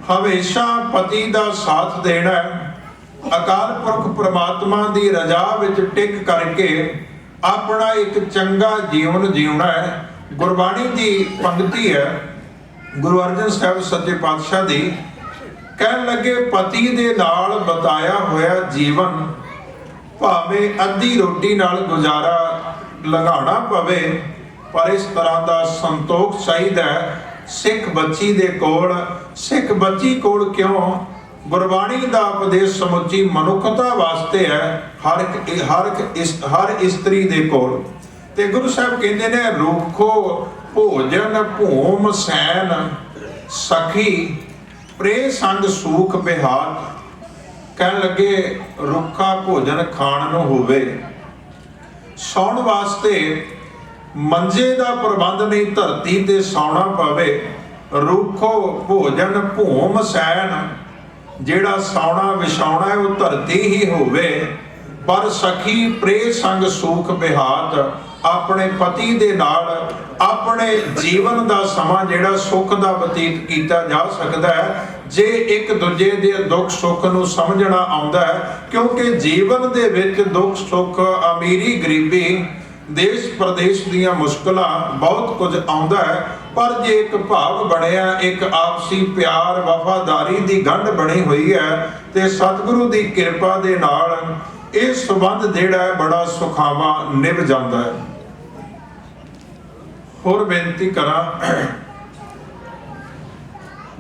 ਹਮੇਸ਼ਾ ਪਤੀ ਦਾ ਸਾਥ ਦੇਣਾ ਹੈ, ਅਕਾਲ ਪੁਰਖ ਪ੍ਰਮਾਤਮਾ ਦੀ ਰਜ਼ਾ ਵਿੱਚ ਟਿਕ ਕਰਕੇ ਆਪਣਾ ਇੱਕ ਚੰਗਾ ਜੀਵਨ ਜਿਉਣਾ ਹੈ। ਗੁਰਬਾਣੀ ਦੀ ਪੰਕਤੀ ਹੈ ਗੁਰੂ ਅਰਜਨ ਸਾਹਿਬ ਸੱਚੇ ਪਾਤਸ਼ਾਹ ਦੀ, ਕਹਿਣ ਲੱਗੇ, ਪਤੀ ਦੇ ਨਾਲ ਬਤਾਇਆ ਹੋਇਆ ਜੀਵਨ ਭਾਵੇਂ ਅੱਧੀ ਰੋਟੀ ਨਾਲ ਗੁਜ਼ਾਰਾ ਲੰਘਾਉਣਾ ਪਵੇ, ਪਰ ਇਸ ਤਰ੍ਹਾਂ ਦਾ ਸੰਤੋਖ ਚਾਹੀਦਾ ਸਿੱਖ ਬੱਚੀ ਦੇ ਕੋਲ। ਸਿੱਖ ਬੱਚੀ ਕੋਲ ਕਿਉਂ? ਗੁਰਬਾਣੀ ਦਾ ਉਪਦੇਸ਼ ਸਮੁੱਚੀ ਮਨੁੱਖਤਾ ਵਾਸਤੇ ਹੈ, ਹਰ ਇਸਤਰੀ ਦੇ ਕੋਲ। ਤੇ ਗੁਰੂ ਸਾਹਿਬ ਕਹਿੰਦੇ ਨੇ, ਰੁੱਖੋ ਭੋਜਨ ਭੂਮ ਸੈਨ, ਸਖੀ ਪ੍ਰੇ ਸੰਗ ਸੂਖ ਬਿਹਾਤ। ਕਹਿਣ ਲੱਗੇ, ਰੁੱਖਾ ਭੋਜਨ ਖਾਣ ਨੂੰ ਹੋਵੇ, ਸੌਣ ਵਾਸਤੇ ਮੰਜੇ ਦਾ ਪ੍ਰਬੰਧ ਨਹੀਂ, ਧਰਤੀ ਤੇ ਸੌਣਾ ਪਵੇ। ਰੁੱਖੋ ਭੋਜਨ ਭੂਮ ਸੈਨ, ਜਿਹੜਾ ਸੌਣਾ ਵਿਛਾਉਣਾ ਹੈ ਉਹ ਧਰਤੀ ਹੀ ਹੋਵੇ। ਪਰ ਸਖੀ ਪ੍ਰੇ ਸੰਗ ਸੂਖ ਬਿਹਾਤ, ਆਪਣੇ ਪਤੀ ਦੇ ਨਾਲ ਆਪਣੇ ਜੀਵਨ ਦਾ ਸਮਾਂ ਜਿਹੜਾ ਸੁੱਖ ਦਾ ਬਤੀਤ ਕੀਤਾ ਜਾ ਸਕਦਾ ਹੈ, ਜੇ ਇੱਕ ਦੂਜੇ ਦੇ ਦੁੱਖ ਸੁੱਖ ਨੂੰ ਸਮਝਣਾ ਆਉਂਦਾ ਹੈ। ਕਿਉਂਕਿ ਜੀਵਨ ਦੇ ਵਿੱਚ ਦੁੱਖ ਸੁੱਖ, ਅਮੀਰੀ ਗਰੀਬੀ, ਦੇਸ਼ ਪ੍ਰਦੇਸ਼ ਦੀਆਂ ਮੁਸ਼ਕਲਾਂ, ਬਹੁਤ ਕੁਝ ਆਉਂਦਾ ਹੈ। ਪਰ ਜੇ ਇੱਕ ਭਾਵ ਬਣਿਆ, ਇੱਕ ਆਪਸੀ ਪਿਆਰ ਵਫਾਦਾਰੀ ਦੀ ਗੰਢ ਬਣੀ ਹੋਈ ਹੈ, ਤੇ ਸਤਿਗੁਰੂ ਦੀ ਕਿਰਪਾ ਦੇ ਨਾਲ ਇਹ ਸੰਬੰਧ ਜਿਹੜਾ ਹੈ ਬੜਾ ਸੁਖਾਵਾਂ ਨਿਭ ਜਾਂਦਾ ਹੈ। ਹੋਰ ਬੇਨਤੀ ਕਰਾਂ,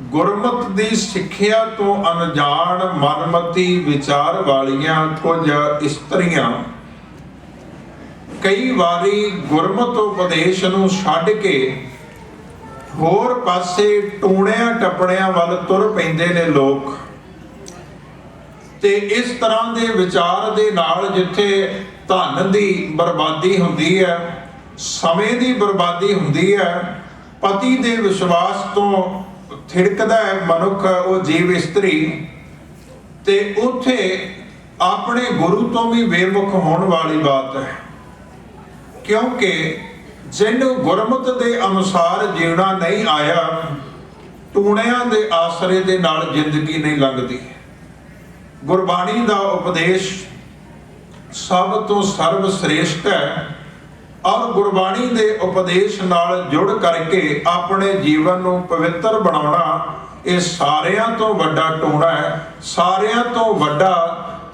ਗੁਰਮਤਿ ਦੀ ਸਿੱਖਿਆ ਤੋਂ ਅਣਜਾਣ ਮਨਮਤੀ ਵਿਚਾਰ ਵਾਲੀਆਂ ਕੁਝ ਇਸਤਰੀਆਂ ਕਈ ਵਾਰੀ ਗੁਰਮਤਿ ਉਪਦੇਸ਼ ਨੂੰ ਛੱਡ ਕੇ ਹੋਰ ਪਾਸੇ ਟੂਣਿਆਂ ਟੱਪਣਿਆਂ ਵੱਲ ਤੁਰ ਪੈਂਦੇ ਨੇ ਲੋਕ। ਤੇ ਇਸ ਤਰ੍ਹਾਂ ਦੇ ਵਿਚਾਰ ਦੇ ਨਾਲ ਜਿੱਥੇ ਧਨ ਦੀ ਬਰਬਾਦੀ ਹੁੰਦੀ ਹੈ, ਸਮੇਂ ਦੀ ਬਰਬਾਦੀ ਹੁੰਦੀ ਹੈ, ਪਤੀ ਦੇ ਵਿਸ਼ਵਾਸ ਤੋਂ ਥਿੜਕਦਾ ਹੈ ਮਨੁੱਖ, ਉਹ ਜੀਵ ਇਸਤਰੀ, ਤੇ ਉੱਥੇ ਆਪਣੇ ਗੁਰੂ ਤੋਂ ਵੀ ਬੇਮੁਖ ਹੋਣ ਵਾਲੀ ਬਾਤ ਹੈ। ਕਿਉਂਕਿ ਜਿਹਨੂੰ ਗੁਰਮਤਿ ਦੇ ਅਨੁਸਾਰ ਜੀਣਾ ਨਹੀਂ ਆਇਆ, ਟੂਣਿਆਂ ਦੇ ਆਸਰੇ ਦੇ ਨਾਲ ਜ਼ਿੰਦਗੀ ਨਹੀਂ ਲੰਘਦੀ। ਗੁਰਬਾਣੀ ਦਾ ਉਪਦੇਸ਼ ਸਭ ਤੋਂ ਸਰਵ ਸ੍ਰੇਸ਼ਟ ਹੈ ਔਰ ਗੁਰਬਾਣੀ ਦੇ ਉਪਦੇਸ਼ ਨਾਲ ਜੁੜ ਕਰਕੇ ਆਪਣੇ ਜੀਵਨ ਨੂੰ ਪਵਿੱਤਰ ਬਣਾਉਣਾ ਇਹ ਸਾਰਿਆਂ ਤੋਂ ਵੱਡਾ ਟੋਣਾ ਹੈ, ਸਾਰਿਆਂ ਤੋਂ ਵੱਡਾ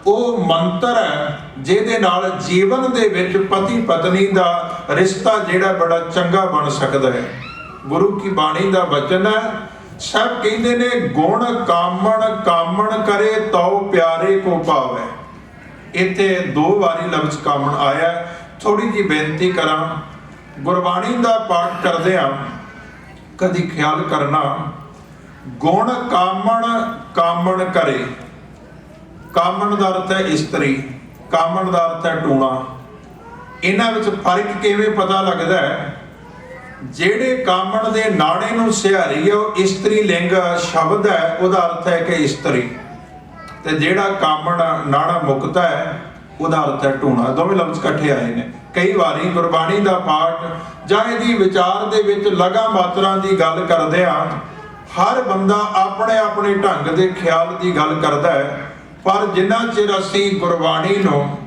ਉਹ ਮੰਤਰ ਹੈ ਜਿਹਦੇ ਨਾਲ ਜੀਵਨ ਦੇ ਵਿੱਚ ਪਤੀ ਪਤਨੀ ਦਾ ਰਿਸ਼ਤਾ ਜਿਹੜਾ ਬੜਾ ਚੰਗਾ ਬਣ ਸਕਦਾ ਹੈ। ਗੁਰੂ ਕੀ ਬਾਣੀ ਦਾ ਵਚਨ ਹੈ, ਸਭ ਕਹਿੰਦੇ ਨੇ ਗੁਣ ਕਾਮਣ ਕਾਮਣ ਕਰੇ ਤਉ ਪਿਆਰੇ ਕੋ ਭਾਵੈ। ਇੱਥੇ 2 ਵਾਰੀ ਲਫ਼ਜ਼ ਕਾਮਣ ਆਇਆ। ਥੋੜੀ ਜਿਹੀ ਬੇਨਤੀ ਕਰਾਂ, ਗੁਰਬਾਣੀ ਦਾ ਪਾਠ ਕਰਦਿਆਂ ਕਦੀ ਖਿਆਲ ਕਰਨਾ, ਗੁਣ ਕਾਮਣ ਕਾਮਣ ਕਰੇ, ਕਾਮਣ ਦਾ ਅਰਥ ਹੈ ਇਸਤਰੀ, ਕਾਮਣ ਦਾ ਅਰਥ ਹੈ ਟੂਣਾ। ਇਹਨਾਂ ਵਿੱਚ ਫਰਕ ਕਿਵੇਂ ਪਤਾ ਲੱਗਦਾ ਹੈ? ਜਿਹੜੇ ਕਾਮਣ ਦੇ ਨਾਣੇ ਨੂੰ ਸਿਹਾਰੀ ਹੈ ਉਹ ਇਸਤਰੀ ਲਿੰਗ ਸ਼ਬਦ ਹੈ, ਉਹਦਾ ਅਰਥ ਹੈ ਕਿ ਇਸਤਰੀ, ਤੇ ਜਿਹੜਾ ਕਾਮਣ ਨਾਣਾ ਮੁਕਤਾ ਹੈ ਉਹਦਾ ਅਰਥ ਹੈ ਟੂਣਾ। ਦੋਵੇਂ ਲਫ਼ਜ਼ ਇਕੱਠੇ ਆਏ ਨੇ। ਕਈ ਵਾਰੀ ਗੁਰਬਾਣੀ ਦਾ ਪਾਠ ਜਾਂ ਇਹਦੀ ਵਿਚਾਰ ਦੇ ਵਿੱਚ ਲਗਾ ਮਾਤਰਾ ਦੀ ਗੱਲ ਕਰਦੇ ਆ, ਹਰ ਬੰਦਾ ਆਪਣੇ ਆਪਣੇ ਢੰਗ ਦੇ ਖਿਆਲ ਦੀ ਗੱਲ ਕਰਦਾ ਹੈ, ਪਰ ਜਿੰਨਾ ਚਿਰ ਅਸੀਂ ਗੁਰਬਾਣੀ ਨੂੰ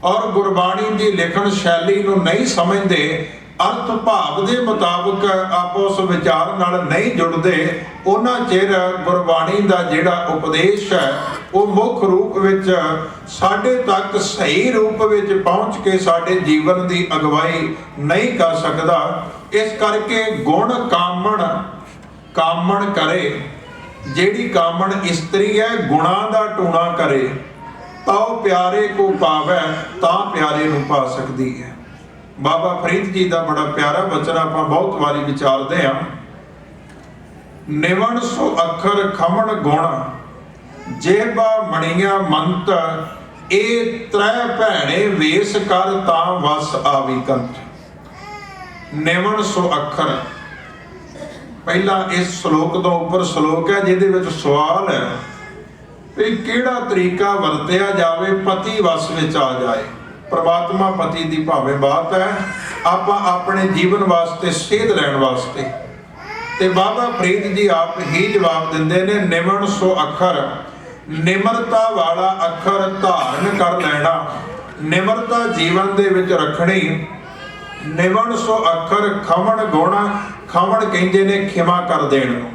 ਔਰ ਗੁਰਬਾਣੀ ਦੀ ਲਿਖਣ ਸ਼ੈਲੀ ਨੂੰ ਨਹੀਂ ਸਮਝਦੇ, ਅਰਥ ਭਾਵ ਦੇ ਮੁਤਾਬਕ ਆਪਸ ਵਿਚਾਰ ਨਾਲ ਨਹੀਂ ਜੁੜਦੇ, ਉਹਨਾਂ ਚਿਰ ਗੁਰਬਾਣੀ ਦਾ ਜਿਹੜਾ ਉਪਦੇਸ਼ ਹੈ ਉਹ ਮੁੱਖ ਰੂਪ ਵਿੱਚ ਸਾਡੇ ਤੱਕ ਸਹੀ ਰੂਪ ਵਿੱਚ ਪਹੁੰਚ ਕੇ ਸਾਡੇ ਜੀਵਨ ਦੀ ਅਗਵਾਈ ਨਹੀਂ ਕਰ ਸਕਦਾ। ਇਸ ਕਰਕੇ ਗੁਣ ਕਾਮਣ ਕਾਮਣ ਕਰੇ, ਜਿਹੜੀ ਕਾਮਣ ਇਸਤਰੀ ਹੈ ਗੁਣਾਂ ਦਾ ਟੂਣਾ ਕਰੇ, ਤਉ ਪਿਆਰੇ ਕੋ ਪਾਵੈ, ਤਾਂ ਪਿਆਰੇ ਨੂੰ ਪਾ ਸਕਦੀ ਹੈ। ਬਾਬਾ ਫਰੀਦ ਜੀ ਦਾ ਬੜਾ ਪਿਆਰਾ ਬਚਨ ਆਪਾਂ ਬਹੁਤ ਵਾਰੀ ਵਿਚਾਰਦੇ ਹਾਂ। ਨਿਵਣ ਸੋ ਅੱਖਰ ਖਮਣ ਗੁਣ, ਜੇਬਾ ਮਣੀਆਂ ਮੰਤ, ਇਹ ਤ੍ਰੈ ਭੈਣੇ ਵੇਸ ਕਰ ਤਾਂ ਵਸ ਆਵੀ ਕੰਤ। ਨਿਵਣ ਸੋ ਅੱਖਰ, ਪਹਿਲਾਂ ਇਸ ਸ਼ਲੋਕ ਤੋਂ ਉੱਪਰ ਸ਼ਲੋਕ ਹੈ ਜਿਹਦੇ ਵਿੱਚ ਸਵਾਲ ਹੈ ਵੀ ਕਿਹੜਾ ਤਰੀਕਾ ਵਰਤਿਆ ਜਾਵੇ ਪਤੀ ਵਸ ਵਿੱਚ ਆ ਜਾਏ। ਪ੍ਰਮਾਤਮਾ ਪਤੀ ਦੀ ਭਾਵੇਂ ਬਾਤ ਹੈ, ਆਪਾਂ ਆਪਣੇ ਜੀਵਨ ਵਾਸਤੇ ਸੇਧ ਲੈਣ ਵਾਸਤੇ, ਤੇ ਬਾਬਾ ਫਰੀਦ ਜੀ ਆਪ ਹੀ ਜਵਾਬ ਦਿੰਦੇ ਨੇ, ਨਿਮਣ ਸੋ ਅੱਖਰ, ਨਿਮਰਤਾ ਵਾਲਾ ਅੱਖਰ ਧਾਰਨ ਕਰ ਲੈਣਾ, ਨਿਮਰਤਾ ਜੀਵਨ ਦੇ ਵਿੱਚ ਰੱਖਣੀ। ਨਿਮਣ ਸੋ ਅੱਖਰ ਖਮਣ ਗੁਣ, ਖਮਣ ਕਹਿੰਦੇ ਨੇ ਖਿਮਾ ਕਰ ਦੇਣ ਨੂੰ।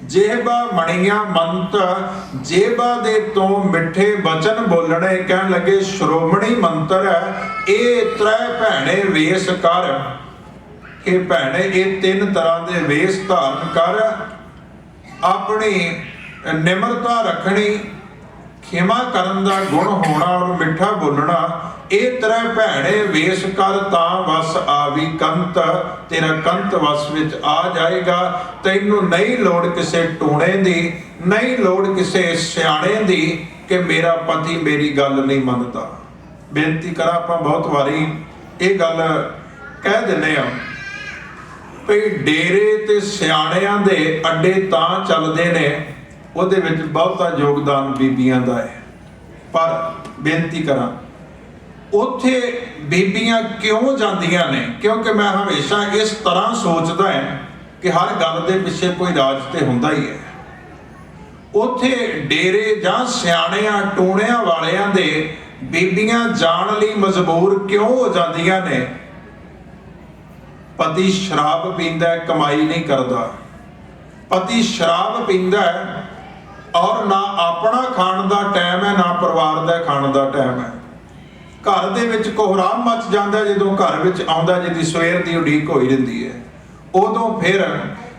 ਜੇਬਾ ਮਣੀਆਂ ਮੰਤ, ਜੇਬਾ ਦੇ ਤੋਂ ਮਿੱਠੇ ਬਚਨ ਬੋਲਣੇ, ਕਹਿਣ ਲੱਗੇ ਸ਼੍ਰੋਮਣੀ ਮੰਤਰ ਹੈ ਇਹ ਤ੍ਰੈ ਭੈਣੇ ਵੇਸ ਕਰ। ਇਹ ਭੈਣੇ ਇਹ 3 ਤਰ੍ਹਾਂ ਦੇ ਵੇਸ ਧਾਰਨ ਕਰ, ਆਪਣੀ ਨਿਮਰਤਾ ਰੱਖਣੀ, ਖਿਮਾ ਕਰਨ ਦਾ ਗੁਣ ਹੋਣਾ ਔਰ ਮਿੱਠਾ ਬੋਲਣਾ। ਇਹ ਤ੍ਰੈ ਭੈਣੇ ਵੇਸ ਕਰ ਤਾਂ ਵਸ ਆਵੀ ਕੰਤ, ਤੇਰਾ ਕੰਤ ਵਸ ਵਿੱਚ ਆ ਜਾਏਗਾ। ਤੈਨੂੰ ਨਹੀਂ ਲੋੜ ਕਿਸੇ ਟੂਣੇ ਦੀ, ਨਹੀਂ ਲੋੜ ਕਿਸੇ ਸਿਆਣੇ ਦੀ ਕਿ ਮੇਰਾ ਪਤੀ ਮੇਰੀ ਗੱਲ ਨਹੀਂ ਮੰਨਦਾ। ਬੇਨਤੀ ਕਰਾਂ, ਆਪਾਂ ਬਹੁਤ ਵਾਰੀ ਇਹ ਗੱਲ ਕਹਿ ਦਿੰਦੇ ਆ ਵੀ ਡੇਰੇ ਤੇ ਸਿਆਣਿਆਂ ਦੇ ਅੱਡੇ ਤਾਂ ਚੱਲਦੇ ਨੇ, ਉਹਦੇ ਵਿੱਚ ਬਹੁਤਾ ਯੋਗਦਾਨ ਬੀਬੀਆਂ ਦਾ ਹੈ। ਪਰ ਬੇਨਤੀ ਕਰਾਂ, ਉੱਥੇ ਬੀਬੀਆਂ ਕਿਉਂ ਜਾਂਦੀਆਂ ਨੇ? ਕਿਉਂਕਿ ਮੈਂ ਹਮੇਸ਼ਾ ਇਸ ਤਰ੍ਹਾਂ ਸੋਚਦਾ ਹਾਂ ਕਿ ਹਰ ਗੱਲ ਦੇ ਪਿੱਛੇ ਕੋਈ ਰਾਜ ਤੇ ਹੁੰਦਾ ਹੀ ਹੈ। ਉੱਥੇ ਡੇਰੇ ਜਾਂ ਸਿਆਣਿਆਂ ਟੂਣਿਆਂ ਵਾਲਿਆਂ ਦੇ ਬੀਬੀਆਂ ਜਾਣ ਲਈ ਮਜਬੂਰ ਕਿਉਂ ਹੋ ਜਾਂਦੀਆਂ ਨੇ? ਪਤੀ ਸ਼ਰਾਬ ਪੀਂਦਾ, ਕਮਾਈ ਨਹੀਂ ਕਰਦਾ। ਪਤੀ ਸ਼ਰਾਬ ਪੀਂਦਾ ਹੈ ਔਰ ਨਾ ਆਪਣਾ ਖਾਣ ਦਾ ਟਾਈਮ ਹੈ, ਨਾ ਪਰਿਵਾਰ ਦਾ ਖਾਣ ਦਾ ਟਾਈਮ ਹੈ। ਘਰ ਦੇ ਵਿੱਚ ਕੋਹਰਾਮ ਮਚ ਜਾਂਦਾ ਜਦੋਂ ਘਰ ਵਿੱਚ ਆਉਂਦਾ, ਜਿਹਦੀ ਸਵੇਰ ਦੀ ਉਡੀਕ ਹੋਈ ਰਹਿੰਦੀ ਹੈ। ਉਦੋਂ ਫਿਰ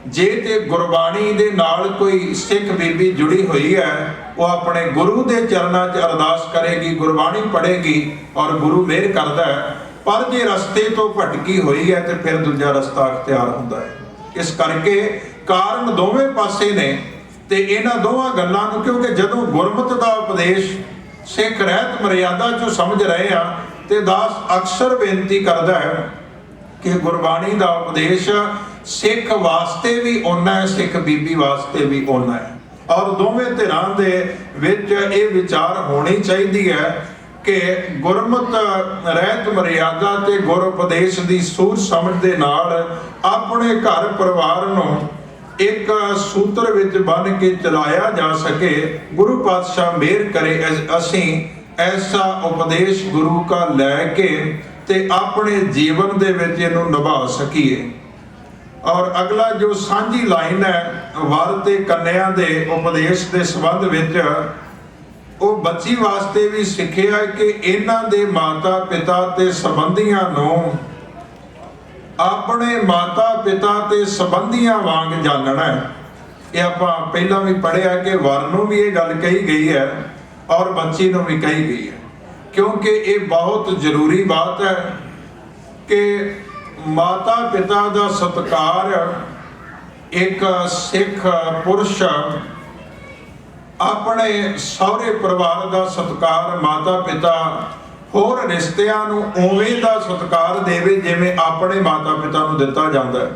ਜੇ ਤੇ ਗੁਰਬਾਣੀ ਦੇ ਨਾਲ ਕੋਈ ਸਿੱਖ ਬੀਬੀ ਜੁੜੀ ਹੋਈ ਹੈ, ਉਹ ਆਪਣੇ ਗੁਰੂ ਦੇ ਚਰਨਾਂ 'ਚ ਅਰਦਾਸ ਕਰੇਗੀ, ਗੁਰਬਾਣੀ ਪੜ੍ਹੇਗੀ ਔਰ ਗੁਰੂ ਮਿਹਰ ਕਰਦਾ ਹੈ। ਪਰ ਜੇ ਰਸਤੇ ਤੋਂ ਭਟਕੀ ਹੋਈ ਹੈ ਤੇ ਫਿਰ ਦੂਜਾ ਰਸਤਾ ਅਖਤਿਆਰ ਹੁੰਦਾ ਹੈ। ਇਸ ਕਰਕੇ ਕਾਰਨ ਦੋਵੇਂ ਪਾਸੇ ਨੇ। ਤੇ ਇਹਨਾਂ ਦੋਵਾਂ ਗੱਲਾਂ ਨੂੰ, ਕਿਉਂਕਿ ਜਦੋਂ ਗੁਰਮਤਿ ਦਾ ਉਪਦੇਸ਼ ਸਿੱਖ ਰਹਿਤ ਮਰਿਆਦਾ 'ਚੋਂ ਸਮਝ ਰਹੇ ਆ, ਤੇ ਦਾਸ ਅਕਸਰ ਬੇਨਤੀ ਕਰਦਾ ਹੈ ਕਿ ਗੁਰਬਾਣੀ ਦਾ ਉਪਦੇਸ਼ ਸਿੱਖ ਵਾਸਤੇ ਵੀ ਓਨਾ ਹੈ, ਸਿੱਖ ਬੀਬੀ ਵਾਸਤੇ ਵੀ ਓਨਾ ਹੈ। ਔਰ ਦੋਵੇਂ ਧਿਰਾਂ ਦੇ ਵਿੱਚ ਇਹ ਵਿਚਾਰ ਹੋਣੀ ਚਾਹੀਦੀ ਹੈ ਕਿ ਗੁਰਮਤਿ ਰਹਿਤ ਮਰਿਆਦਾ ਤੇ ਗੁਰ ਉਪਦੇਸ਼ ਦੀ ਸੂਝ ਸਮਝ ਦੇ ਨਾਲ ਆਪਣੇ ਘਰ ਪਰਿਵਾਰ ਨੂੰ ਇੱਕ ਸੂਤਰ ਵਿੱਚ ਬੰਨ੍ਹ ਕੇ ਚਲਾਇਆ ਜਾ ਸਕੇ। ਗੁਰੂ ਪਾਤਸ਼ਾਹ ਮਿਹਰ ਕਰੇ ਅਸੀਂ ਐਸਾ ਉਪਦੇਸ਼ ਗੁਰੂ ਕਾ ਲੈ ਕੇ ਤੇ ਆਪਣੇ ਜੀਵਨ ਦੇ ਵਿੱਚ ਇਹਨੂੰ ਨਿਭਾ ਸਕੀਏ। ਔਰ ਅਗਲਾ ਜੋ ਸਾਂਝੀ ਲਾਈਨ ਹੈ ਵਰ ਤੇ ਕੰਨਿਆ ਦੇ ਉਪਦੇਸ਼ ਦੇ ਸੰਬੰਧ ਵਿੱਚ, ਉਹ ਬੱਚੀ ਵਾਸਤੇ ਵੀ ਸਿੱਖਿਆ ਹੈ ਕਿ ਇਹਨਾਂ ਦੇ ਮਾਤਾ ਪਿਤਾ ਤੇ ਸੰਬੰਧੀਆਂ ਨੂੰ ਆਪਣੇ ਮਾਤਾ ਪਿਤਾ ਤੇ ਸੰਬੰਧੀਆਂ ਵਾਂਗ ਜਾਣਨਾ ਹੈ। ਇਹ ਆਪਾਂ ਪਹਿਲਾਂ ਵੀ ਪੜ੍ਹਿਆ ਕਿ ਵਰ ਨੂੰ ਵੀ ਇਹ ਗੱਲ ਕਹੀ ਗਈ ਹੈ ਔਰ ਬੱਚੀ ਨੂੰ ਵੀ ਕਹੀ ਗਈ ਹੈ, ਕਿਉਂਕਿ ਇਹ ਬਹੁਤ ਜ਼ਰੂਰੀ ਬਾਤ ਹੈ ਕਿ ਮਾਤਾ ਪਿਤਾ ਦਾ ਸਤਿਕਾਰ ਇੱਕ ਸਿੱਖ ਪੁਰਸ਼ ਆਪਣੇ ਸਹੁਰੇ ਪਰਿਵਾਰ ਦਾ ਸਤਿਕਾਰ, ਮਾਤਾ ਪਿਤਾ ਹੋਰ ਰਿਸ਼ਤਿਆਂ ਨੂੰ ਉਵੇਂ ਦਾ ਸਤਿਕਾਰ ਦੇਵੇ ਜਿਵੇਂ ਆਪਣੇ ਮਾਤਾ ਪਿਤਾ ਨੂੰ ਦਿੱਤਾ ਜਾਂਦਾ ਹੈ।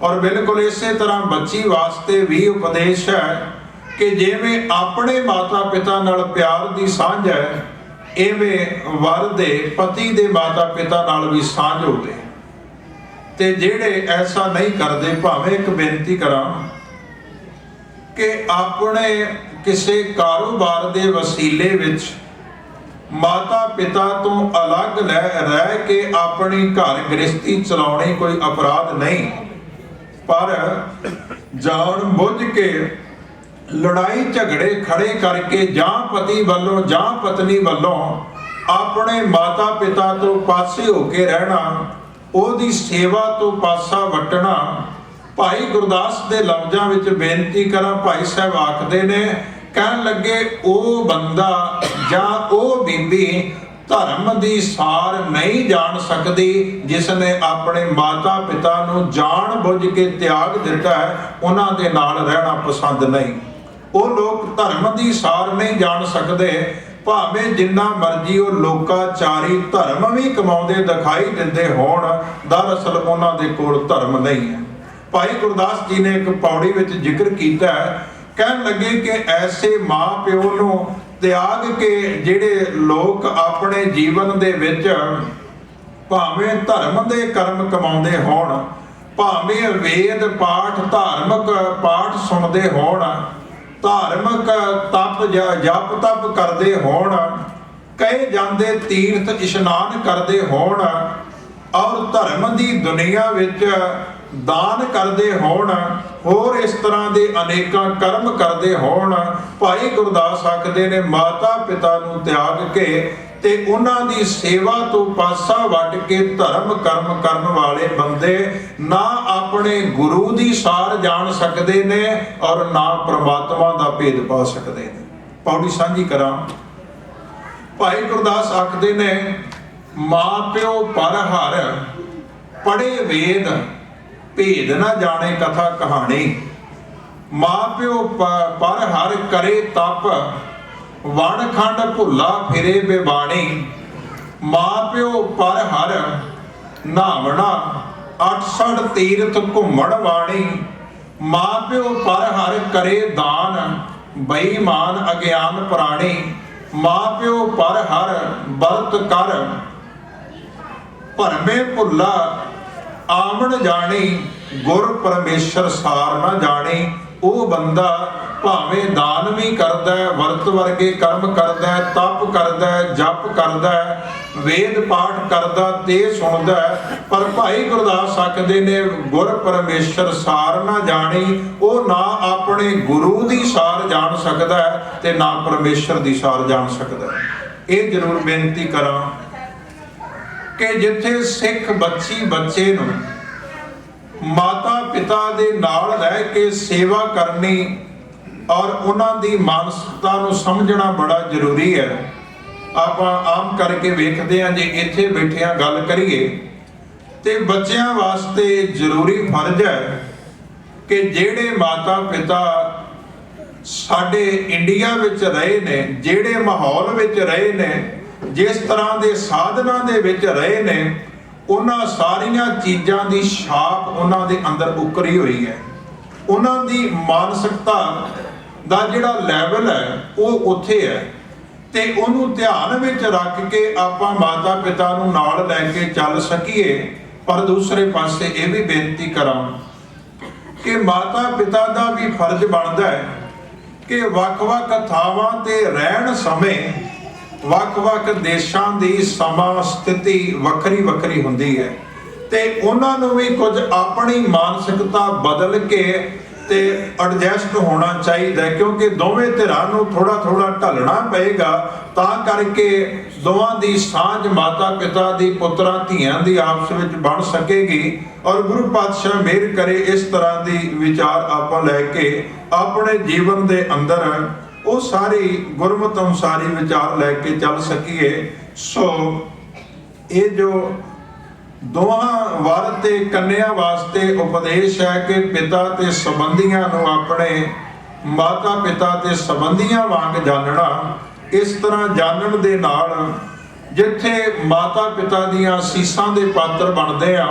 ਔਰ ਬਿਲਕੁਲ ਇਸੇ ਤਰ੍ਹਾਂ ਬੱਚੀ ਵਾਸਤੇ ਵੀ ਉਪਦੇਸ਼ ਹੈ ਕਿ ਜਿਵੇਂ ਆਪਣੇ ਮਾਤਾ ਪਿਤਾ ਨਾਲ ਪਿਆਰ ਦੀ ਸਾਂਝ ਹੈ, ਇਵੇਂ ਵਰ ਦੇ ਪਤੀ ਦੇ ਮਾਤਾ ਪਿਤਾ ਨਾਲ ਵੀ ਸਾਂਝ ਹੋਵੇ। ਤੇ ਜਿਹੜੇ ਐਸਾ ਨਹੀਂ ਕਰਦੇ, ਭਾਵੇਂ ਇੱਕ ਬੇਨਤੀ ਕਰਾਂ ਕਿ ਆਪਣੇ ਕਿਸੇ ਕਾਰੋਬਾਰ ਦੇ ਵਸੀਲੇ ਵਿੱਚ ਮਾਤਾ ਪਿਤਾ ਤੋਂ ਅਲੱਗ ਰਹਿ ਕੇ ਆਪਣੀ ਘਰ ਗ੍ਰਸਤੀ ਚਲਾਉਣੀ ਕੋਈ ਅਪਰਾਧ ਨਹੀਂ, ਪਰ ਜਾਣ ਬੁੱਝ ਕੇ ਲੜਾਈ ਝਗੜੇ ਖੜੇ ਕਰਕੇ ਜਾਂ ਪਤੀ ਵੱਲੋਂ ਜਾਂ ਪਤਨੀ ਵੱਲੋਂ ਆਪਣੇ ਮਾਤਾ ਪਿਤਾ ਤੋਂ ਪਾਸੇ ਹੋ ਕੇ ਰਹਿਣਾ, ਉਹਦੀ ਸੇਵਾ ਤੋਂ ਪਾਸਾ ਵੱਟਣਾ। ਭਾਈ ਗੁਰਦਾਸ ਦੇ ਲਫ਼ਜ਼ਾਂ ਵਿੱਚ ਬੇਨਤੀ ਕਰਾਂ, ਭਾਈ ਸਾਹਿਬ ਆਖਦੇ ਨੇ, ਕਹਿਣ ਲੱਗੇ ਉਹ ਬੰਦਾ ਜਾਂ ਉਹ ਬੀਬੀ ਧਰਮ ਦੀ ਸਾਰ ਨਹੀਂ ਜਾਣ ਸਕਦੀ ਜਿਸ ਨੇ ਆਪਣੇ ਮਾਤਾ ਪਿਤਾ ਨੂੰ ਜਾਣ ਬੁੱਝ ਕੇ ਤਿਆਗ ਦਿੱਤਾ ਹੈ, ਉਹਨਾਂ ਦੇ ਨਾਲ ਰਹਿਣਾ ਪਸੰਦ ਨਹੀਂ। ਉਹ ਲੋਕ ਧਰਮ ਦੀ ਸਾਰ ਨਹੀਂ ਜਾਣ ਸਕਦੇ, ਭਾਵੇਂ ਜਿੰਨਾ ਮਰਜ਼ੀ ਉਹ ਲੋਕਾਚਾਰੀ ਧਰਮ ਵੀ ਕਮਾਉਂਦੇ ਦਿਖਾਈ ਦਿੰਦੇ ਹੋਣ, ਦਰਅਸਲ ਉਹਨਾਂ ਦੇ ਕੋਲ ਧਰਮ ਨਹੀਂ ਹੈ। ਭਾਈ ਗੁਰਦਾਸ ਜੀ ਨੇ ਇੱਕ ਪੌੜੀ ਵਿੱਚ ਜ਼ਿਕਰ ਕੀਤਾ ਹੈ, ਕਹਿਣ ਲੱਗੇ ਕਿ ਐਸੇ ਮਾਂ ਪਿਓ ਨੂੰ ਤਿਆਗ ਕੇ ਜਿਹੜੇ ਲੋਕ ਆਪਣੇ ਜੀਵਨ ਦੇ ਵਿੱਚ ਭਾਵੇਂ ਧਰਮ ਦੇ ਕਰਮ ਕਮਾਉਂਦੇ ਹੋਣ, ਭਾਵੇਂ ਵੇਦ ਪਾਠ ਧਾਰਮਿਕ ਪਾਠ ਸੁਣਦੇ ਹੋਣ, ਧਾਰਮਿਕ ਤਪ ਜਪ ਤਪ ਕਰਦੇ ਹੋਣ, ਕਹੇ ਜਾਂਦੇ ਤੀਰਥ ਇਸ਼ਨਾਨ ਕਰਦੇ ਹੋਣ ਔਰ ਧਰਮ ਦੀ ਦੁਨੀਆ ਵਿੱਚ ਦਾਨ ਕਰਦੇ ਹੋਣ, ਹੋਰ ਇਸ ਤਰ੍ਹਾਂ ਦੇ ਅਨੇਕਾਂ ਕਰਮ ਕਰਦੇ ਹੋਣ, ਭਾਈ ਗੁਰਦਾਸ ਆਖਦੇ ਨੇ ਮਾਤਾ ਪਿਤਾ ਨੂੰ ਤਿਆਗ ਕੇ ਤੇ ਉਹਨਾਂ ਦੀ ਸੇਵਾ ਤੋਂ ਪਾਸਾ ਵੱਟ ਕੇ ਧਰਮ ਕਰਮ ਕਰਨ ਵਾਲੇ ਬੰਦੇ ਨਾ ਆਪਣੇ ਗੁਰੂ ਦੀ ਸਾਰ ਜਾਣ ਸਕਦੇ ਨੇ ਔਰ ਨਾ ਪ੍ਰਮਾਤਮਾ ਦਾ ਭੇਦ ਪਾ ਸਕਦੇ ਨੇ। ਪੌੜੀ ਸਾਂਝੀ ਕਰਾਂ, ਭਾਈ ਗੁਰਦਾਸ ਆਖਦੇ ਨੇ, ਮਾਂ ਪਿਓ ਪਰ ਹਰ ਪੜੇ ਵੇਦ ਭੇਦ ਨਾ ਜਾਣੇ ਕਥਾ ਕਹਾਣੀ। ਮਾਂ ਪਿਓ ਪਰ ਹਰ ਕਰੇ ਤਪ ਵਣ ਖੰਡ ਭੁੱਲਾ ਫਿਰੇ ਬੇਬਾਣੀ। ਮਾਂ ਪਿਓ ਪਰ ਹਰ ਨਾਵਣਾ 68 ਤੀਰਥ ਘੁੰਮਣ ਵਾਣੀ। ਮਾਂ ਪਿਓ ਪਰ ਹਰ ਕਰੇ ਦਾਨ ਬੇਈਮਾਨ ਅਗਿਆਨ ਪ੍ਰਾਣੀ। ਮਾਂ ਪਿਓ ਪਰ ਹਰ ਬਰਤ ਕਰ ਭਰਮੇ ਭੁੱਲਾ ਆਵਣ ਜਾਣੀ। ਗੁਰ ਪਰਮੇਸ਼ਰ ਸਾਰ ਨਾ ਜਾਣੀ। ਉਹ ਬੰਦਾ ਭਾਵੇਂ ਦਾਨ ਵੀ ਕਰਦਾ ਹੈ, ਵਰਤ ਵਰਗੇ ਕਰਮ ਕਰਦਾ ਹੈ, ਤਪ ਕਰਦਾ ਹੈ, ਜਪ ਕਰਦਾ ਹੈ, ਵੇਦ ਪਾਠ ਕਰਦਾ ਤੇ ਸੁਣਦਾ ਹੈ, ਪਰ ਭਾਈ ਗੁਰਦਾਸ ਆਖਦੇ ਨੇ ਗੁਰ ਪਰਮੇਸ਼ਰ ਸਾਰ ਨਾ ਜਾਣੀ। ਉਹ ਨਾ ਆਪਣੇ ਗੁਰੂ ਦੀ ਸਾਰ ਜਾਣ ਸਕਦਾ ਹੈ ਤੇ ਨਾ ਪਰਮੇਸ਼ਰ ਦੀ ਸਾਰ ਜਾਣ ਸਕਦਾ ਹੈ। ਇਹ ਜ਼ਰੂਰ ਬੇਨਤੀ ਕਰਾਂ ਕਿ ਜਿੱਥੇ ਸਿੱਖ ਬੱਚੇ ਨੂੰ ਮਾਤਾ ਪਿਤਾ ਦੇ ਨਾਲ ਰਹਿ ਕੇ ਸੇਵਾ ਕਰਨੀ ਔਰ ਉਹਨਾਂ ਦੀ ਮਾਨਸਿਕਤਾ ਨੂੰ ਸਮਝਣਾ ਬੜਾ ਜ਼ਰੂਰੀ ਹੈ। ਆਪਾਂ ਆਮ ਕਰਕੇ ਵੇਖਦੇ ਹਾਂ, ਜੇ ਇੱਥੇ ਬੈਠਿਆਂ ਗੱਲ ਕਰੀਏ ਤੇ ਬੱਚਿਆਂ ਵਾਸਤੇ ਜ਼ਰੂਰੀ ਫਰਜ਼ ਹੈ ਕਿ ਜਿਹੜੇ ਮਾਤਾ ਪਿਤਾ ਸਾਡੇ ਇੰਡੀਆ ਵਿੱਚ ਰਹੇ ਨੇ, ਜਿਹੜੇ ਮਾਹੌਲ ਵਿੱਚ ਰਹੇ ਨੇ, ਜਿਸ ਤਰ੍ਹਾਂ ਦੇ ਸਾਧਨਾਂ ਦੇ ਵਿੱਚ ਰਹੇ ਨੇ, ਉਹਨਾਂ ਸਾਰੀਆਂ ਚੀਜ਼ਾਂ ਦੀ ਛਾਪ ਉਹਨਾਂ ਦੇ ਅੰਦਰ ਉਕਰੀ ਹੋਈ ਹੈ। ਉਹਨਾਂ ਦੀ ਮਾਨਸਿਕਤਾ ਦਾ ਜਿਹੜਾ ਲੈਵਲ ਹੈ ਉਹ ਉੱਥੇ ਹੈ ਤੇ ਉਹਨੂੰ ਧਿਆਨ ਵਿੱਚ ਰੱਖ ਕੇ ਆਪਾਂ ਮਾਤਾ ਪਿਤਾ ਨੂੰ ਨਾਲ ਲੈ ਕੇ ਚੱਲ ਸਕੀਏ। ਪਰ ਦੂਸਰੇ ਪਾਸੇ ਇਹ ਵੀ ਬੇਨਤੀ ਕਰਾਂ कि माता पिता का भी फर्ज बनता है कि ਵੱਖ-ਵੱਖ ਥਾਵਾਂ ਤੇ ਰਹਿਣ ਸਮੇਂ ਵੱਖ-ਵੱਖ ਦੇਸ਼ਾਂ ਦੀ ਸਮਾਂ ਸਥਿਤੀ ਵੱਖਰੀ ਵੱਖਰੀ ਹੁੰਦੀ ਹੈ ਤੇ ਉਹਨਾਂ ਨੂੰ ਵੀ ਕੁਝ ਆਪਣੀ ਮਾਨਸਿਕਤਾ ਬਦਲ ਕੇ ਤੇ ਐਡਜਸਟ ਹੋਣਾ ਚਾਹੀਦਾ, ਕਿਉਂਕਿ ਦੋਵੇਂ ਧਿਰਾਂ ਨੂੰ ਥੋੜਾ ਥੋੜਾ ਢਲਣਾ ਪਏਗਾ। ਤਾਂ ਕਰਕੇ ਦੋਵਾਂ ਦੀ ਸਾਂਝ ਮਾਤਾ ਪਿਤਾ ਦੀ ਪੁੱਤਰਾਂ ਧੀਆਂ ਦੀ ਆਪਸ ਵਿੱਚ ਬਣ ਸਕੇਗੀ। ਔਰ ਗੁਰੂ ਪਾਤਸ਼ਾਹ ਮਿਹਰ ਕਰੇ ਇਸ ਤਰ੍ਹਾਂ ਦੀ ਵਿਚਾਰ ਆਪਾਂ ਲੈ ਕੇ ਆਪਣੇ ਜੀਵਨ ਦੇ ਅੰਦਰ ਉਹ ਸਾਰੀ ਗੁਰਮਤਿ ਅਨੁਸਾਰੀ ਵਿਚਾਰ ਲੈ ਕੇ ਚੱਲ ਸਕੀਏ। ਸੋ ਇਹ ਜੋ ਦੋਹਾਂ ਵਰ ਤੇ ਕੰਨਿਆ ਵਾਸਤੇ ਉਪਦੇਸ਼ ਹੈ ਕਿ ਪਿਤਾ ਤੇ ਸੰਬੰਧੀਆਂ ਨੂੰ ਆਪਣੇ ਮਾਤਾ ਪਿਤਾ ਤੇ ਸੰਬੰਧੀਆਂ ਵਾਂਗ ਜਾਣਨਾ। ਇਸ ਤਰ੍ਹਾਂ ਜਾਣਨ ਦੇ ਨਾਲ ਜਿੱਥੇ ਮਾਤਾ ਪਿਤਾ ਦੀਆਂ ਅਸੀਸਾਂ ਦੇ ਪਾਤਰ ਬਣਦੇ ਆ,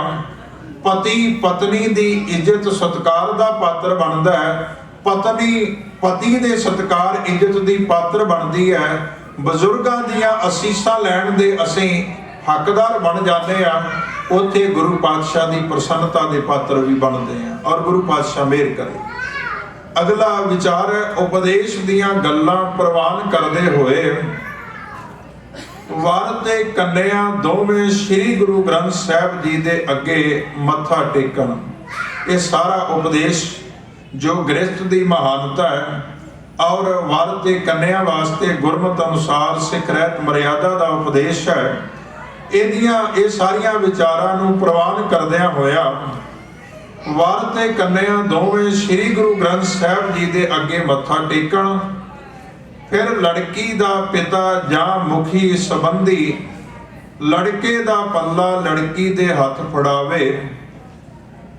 ਪਤੀ ਪਤਨੀ ਦੀ ਇੱਜ਼ਤ ਸਤਿਕਾਰ ਦਾ ਪਾਤਰ ਬਣਦਾ ਹੈ, ਪਤਨੀ ਪਤੀ ਦੇ ਸਤਿਕਾਰ ਇੱਜ਼ਤ ਦੀ ਪਾਤਰ ਬਣਦੀ ਹੈ, ਬਜ਼ੁਰਗਾਂ ਦੀਆਂ ਅਸੀਸਾਂ ਲੈਣ ਦੇ ਅਸੀਂ ਹੱਕਦਾਰ ਬਣ ਜਾਂਦੇ ਆ, ਉੱਥੇ ਗੁਰੂ ਪਾਤਸ਼ਾਹ ਦੀ ਪ੍ਰਸੰਨਤਾ ਦੇ ਪਾਤਰ ਵੀ ਬਣਦੇ ਆ। ਔਰ ਗੁਰੂ ਪਾਤਸ਼ਾਹ ਮਿਹਰ ਕਰੇ। ਅਗਲਾ ਵਿਚਾਰ ਉਪਦੇਸ਼ ਦੀਆਂ ਗੱਲਾਂ ਪ੍ਰਵਾਨ ਕਰਦੇ ਹੋਏ ਵਰ ਤੇ ਕੰਨਿਆ ਦੋਵੇਂ ਸ੍ਰੀ ਗੁਰੂ ਗ੍ਰੰਥ ਸਾਹਿਬ ਜੀ ਦੇ ਅੱਗੇ ਮੱਥਾ ਟੇਕਣ। ਇਹ ਸਾਰਾ ਉਪਦੇਸ਼ ਜੋ ਗ੍ਰਸਥ ਦੀ ਮਹਾਨਤਾ ਹੈ ਔਰ ਵਰ ਤੇ ਕੰਨਿਆ ਵਾਸਤੇ ਗੁਰਮਤਿ ਅਨੁਸਾਰ ਸਿੱਖ ਰਹਿਤ ਮਰਿਆਦਾ ਦਾ ਉਪਦੇਸ਼ ਹੈ। ਇਹਦੀਆਂ ਇਹ ਸਾਰੀਆਂ ਵਿਚਾਰਾਂ ਨੂੰ ਪ੍ਰਵਾਨ ਕਰਦਿਆਂ ਹੋਇਆ ਵਰ ਤੇ ਕੰਨਿਆ ਦੋਵੇਂ ਸ੍ਰੀ ਗੁਰੂ ਗ੍ਰੰਥ ਸਾਹਿਬ ਜੀ ਦੇ ਅੱਗੇ ਮੱਥਾ ਟੇਕਣ। ਫਿਰ ਲੜਕੀ ਦਾ ਪਿਤਾ ਜਾਂ ਮੁਖੀ ਸੰਬੰਧੀ ਲੜਕੇ ਦਾ ਪੱਲਾ ਲੜਕੀ ਦੇ ਹੱਥ ਫੜਾਵੇ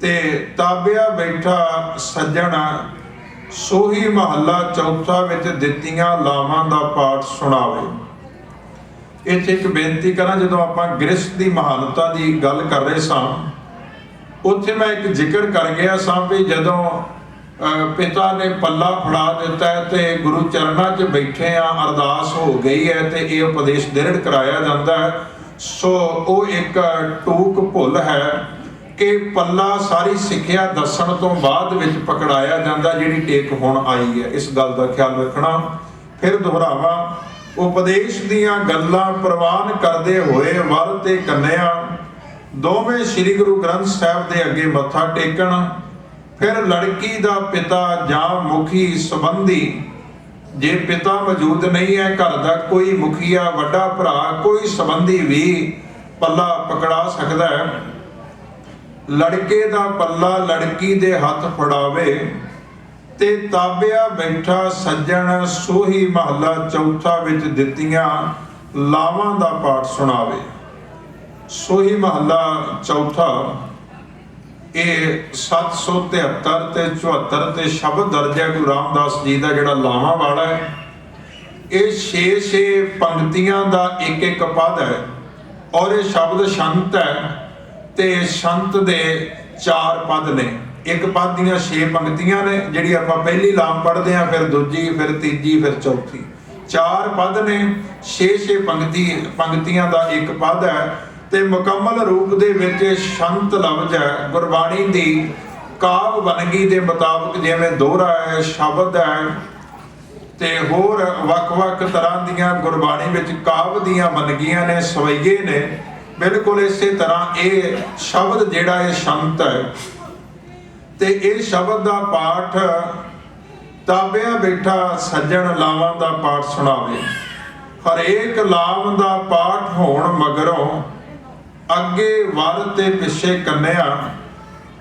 ਤੇ ਤਾਬਿਆ ਬੈਠਾ ਸੱਜਣ ਸੋਹੀ ਮਹੱਲਾ ਚੌਥਾ ਵਿੱਚ ਦਿੱਤੀਆਂ ਲਾਵਾਂ ਦਾ ਪਾਠ ਸੁਣਾਵੇ। ਇੱਥੇ ਇੱਕ ਬੇਨਤੀ ਕਰਾਂ, ਜਦੋਂ ਆਪਾਂ ਗ੍ਰਸਥ ਦੀ ਮਹਾਨਤਾ ਦੀ ਗੱਲ ਕਰ ਰਹੇ ਸਾਂ ਉੱਥੇ ਮੈਂ ਇੱਕ ਜ਼ਿਕਰ ਕਰ ਗਿਆ ਸਾਂ ਵੀ ਜਦੋਂ ਪਿਤਾ ਨੇ ਪੱਲਾ ਫੜਾ ਦਿੱਤਾ ਹੈ ਤੇ ਗੁਰੂ ਚਰਨਾਂ 'ਚ ਬੈਠੇ ਆ, ਅਰਦਾਸ ਹੋ ਗਈ ਹੈ ਤੇ ਇਹ ਉਪਦੇਸ਼ ਦ੍ਰਿੜ ਕਰਾਇਆ ਜਾਂਦਾ ਹੈ। ਸੋ ਉਹ ਇੱਕ ਟੂਕ ਭੁੱਲ ਹੈ ਕਿ ਪੱਲਾ ਸਾਰੀ ਸਿੱਖਿਆ ਦੱਸਣ ਤੋਂ ਬਾਅਦ ਵਿੱਚ ਪਕੜਾਇਆ ਜਾਂਦਾ, ਜਿਹੜੀ ਟੇਕ ਹੁਣ ਆਈ ਹੈ। ਇਸ ਗੱਲ ਦਾ ਖਿਆਲ ਰੱਖਣਾ। ਫਿਰ ਦੁਹਰਾਵਾਂ, ਉਪਦੇਸ਼ ਦੀਆਂ ਗੱਲਾਂ ਪ੍ਰਵਾਨ ਕਰਦੇ ਹੋਏ ਵਰ ਤੇ ਕੰਨਿਆ ਦੋਵੇਂ ਸ੍ਰੀ ਗੁਰੂ ਗ੍ਰੰਥ ਸਾਹਿਬ ਦੇ ਅੱਗੇ ਮੱਥਾ ਟੇਕਣ। ਫਿਰ ਲੜਕੀ ਦਾ ਪਿਤਾ ਜਾਂ ਮੁਖੀ ਸੰਬੰਧੀ, ਜੇ ਪਿਤਾ ਮੌਜੂਦ ਨਹੀਂ ਹੈ ਘਰ ਦਾ ਕੋਈ ਮੁਖੀਆ, ਵੱਡਾ ਭਰਾ, ਕੋਈ ਸੰਬੰਧੀ ਵੀ ਪੱਲਾ ਪਕੜਾ ਸਕਦਾ ਹੈ। ਲੜਕੇ ਦਾ ਪੱਲਾ ਲੜਕੀ ਦੇ ਹੱਥ ਫੜਾਵੇ ਤੇ ਤਾਬਿਆ ਬੈਠਾ ਸੱਜਣ ਸੋਹੀ ਮਹੱਲਾ ਚੌਥਾ ਵਿੱਚ ਦਿੱਤੀਆਂ ਲਾਵਾਂ ਦਾ ਪਾਠ ਸੁਣਾਵੇ। ਸੋਹੀ ਮਹੱਲਾ ਚੌਥਾ ਇਹ 773 ਤੇ 74 ਤੇ ਸ਼ਬਦ ਦਰਜ ਹੈ ਗੁਰੂ ਰਾਮਦਾਸ ਜੀ ਦਾ, ਜਿਹੜਾ ਲਾਵਾਂ ਵਾਲਾ ਹੈ। ਇਹ 6 ਪੰਕਤੀਆਂ ਦਾ ਇੱਕ ਪਦ ਹੈ ਔਰ ਇਹ ਸ਼ਬਦ ਸ਼ੰਤ ਹੈ ਤੇ ਸ਼ੰਤ ਦੇ 4 ਪਦ ਨੇ। ਇੱਕ ਪਦ ਦੀਆਂ 6 ਪੰਕਤੀਆਂ ਨੇ, ਜਿਹੜੀ ਆਪਾਂ ਪਹਿਲੀ ਲਾਮ ਪੜ੍ਹਦੇ ਹਾਂ, ਫਿਰ ਦੂਜੀ, ਫਿਰ ਤੀਜੀ, ਫਿਰ ਚੌਥੀ। 4 ਪਦ ਨੇ, 6 ਪੰਕਤੀਆਂ ਦਾ ਇੱਕ ਪਦ ਹੈ ਤੇ ਮੁਕੰਮਲ ਰੂਪ ਦੇ ਵਿੱਚ ਸ਼ੰਤ ਲਫ਼ਜ਼ ਹੈ। ਗੁਰਬਾਣੀ ਦੀ ਕਾਵ ਵੰਨਗੀ ਦੇ ਮੁਤਾਬਕ ਜਿਵੇਂ ਦੋਹਰਾ ਹੈ, ਸ਼ਬਦ ਹੈ ਤੇ ਹੋਰ ਵੱਖ-ਵੱਖ ਤਰ੍ਹਾਂ ਦੀਆਂ ਗੁਰਬਾਣੀ ਵਿੱਚ ਕਾਵ ਦੀਆਂ ਵੰਨਗੀਆਂ ਨੇ, ਸਵਈਏ ਨੇ, ਬਿਲਕੁਲ ਇਸੇ ਤਰ੍ਹਾਂ ਇਹ ਸ਼ਬਦ ਜਿਹੜਾ ਇਹ ਸ਼ੰਤ ਹੈ ਤੇ ਇਹ ਸ਼ਬਦ ਦਾ ਪਾਠ ਤਾਬਿਆ ਬੈਠਾ ਸੱਜਣ ਲਾਵਾਂ ਦਾ ਪਾਠ ਸੁਣਾਵੇ। ਹਰੇਕ ਲਾਮ ਦਾ ਪਾਠ ਹੋਣ ਮਗਰੋਂ ਅੱਗੇ ਵਰ ਤੇ ਪਿੱਛੇ ਕੰਨਿਆ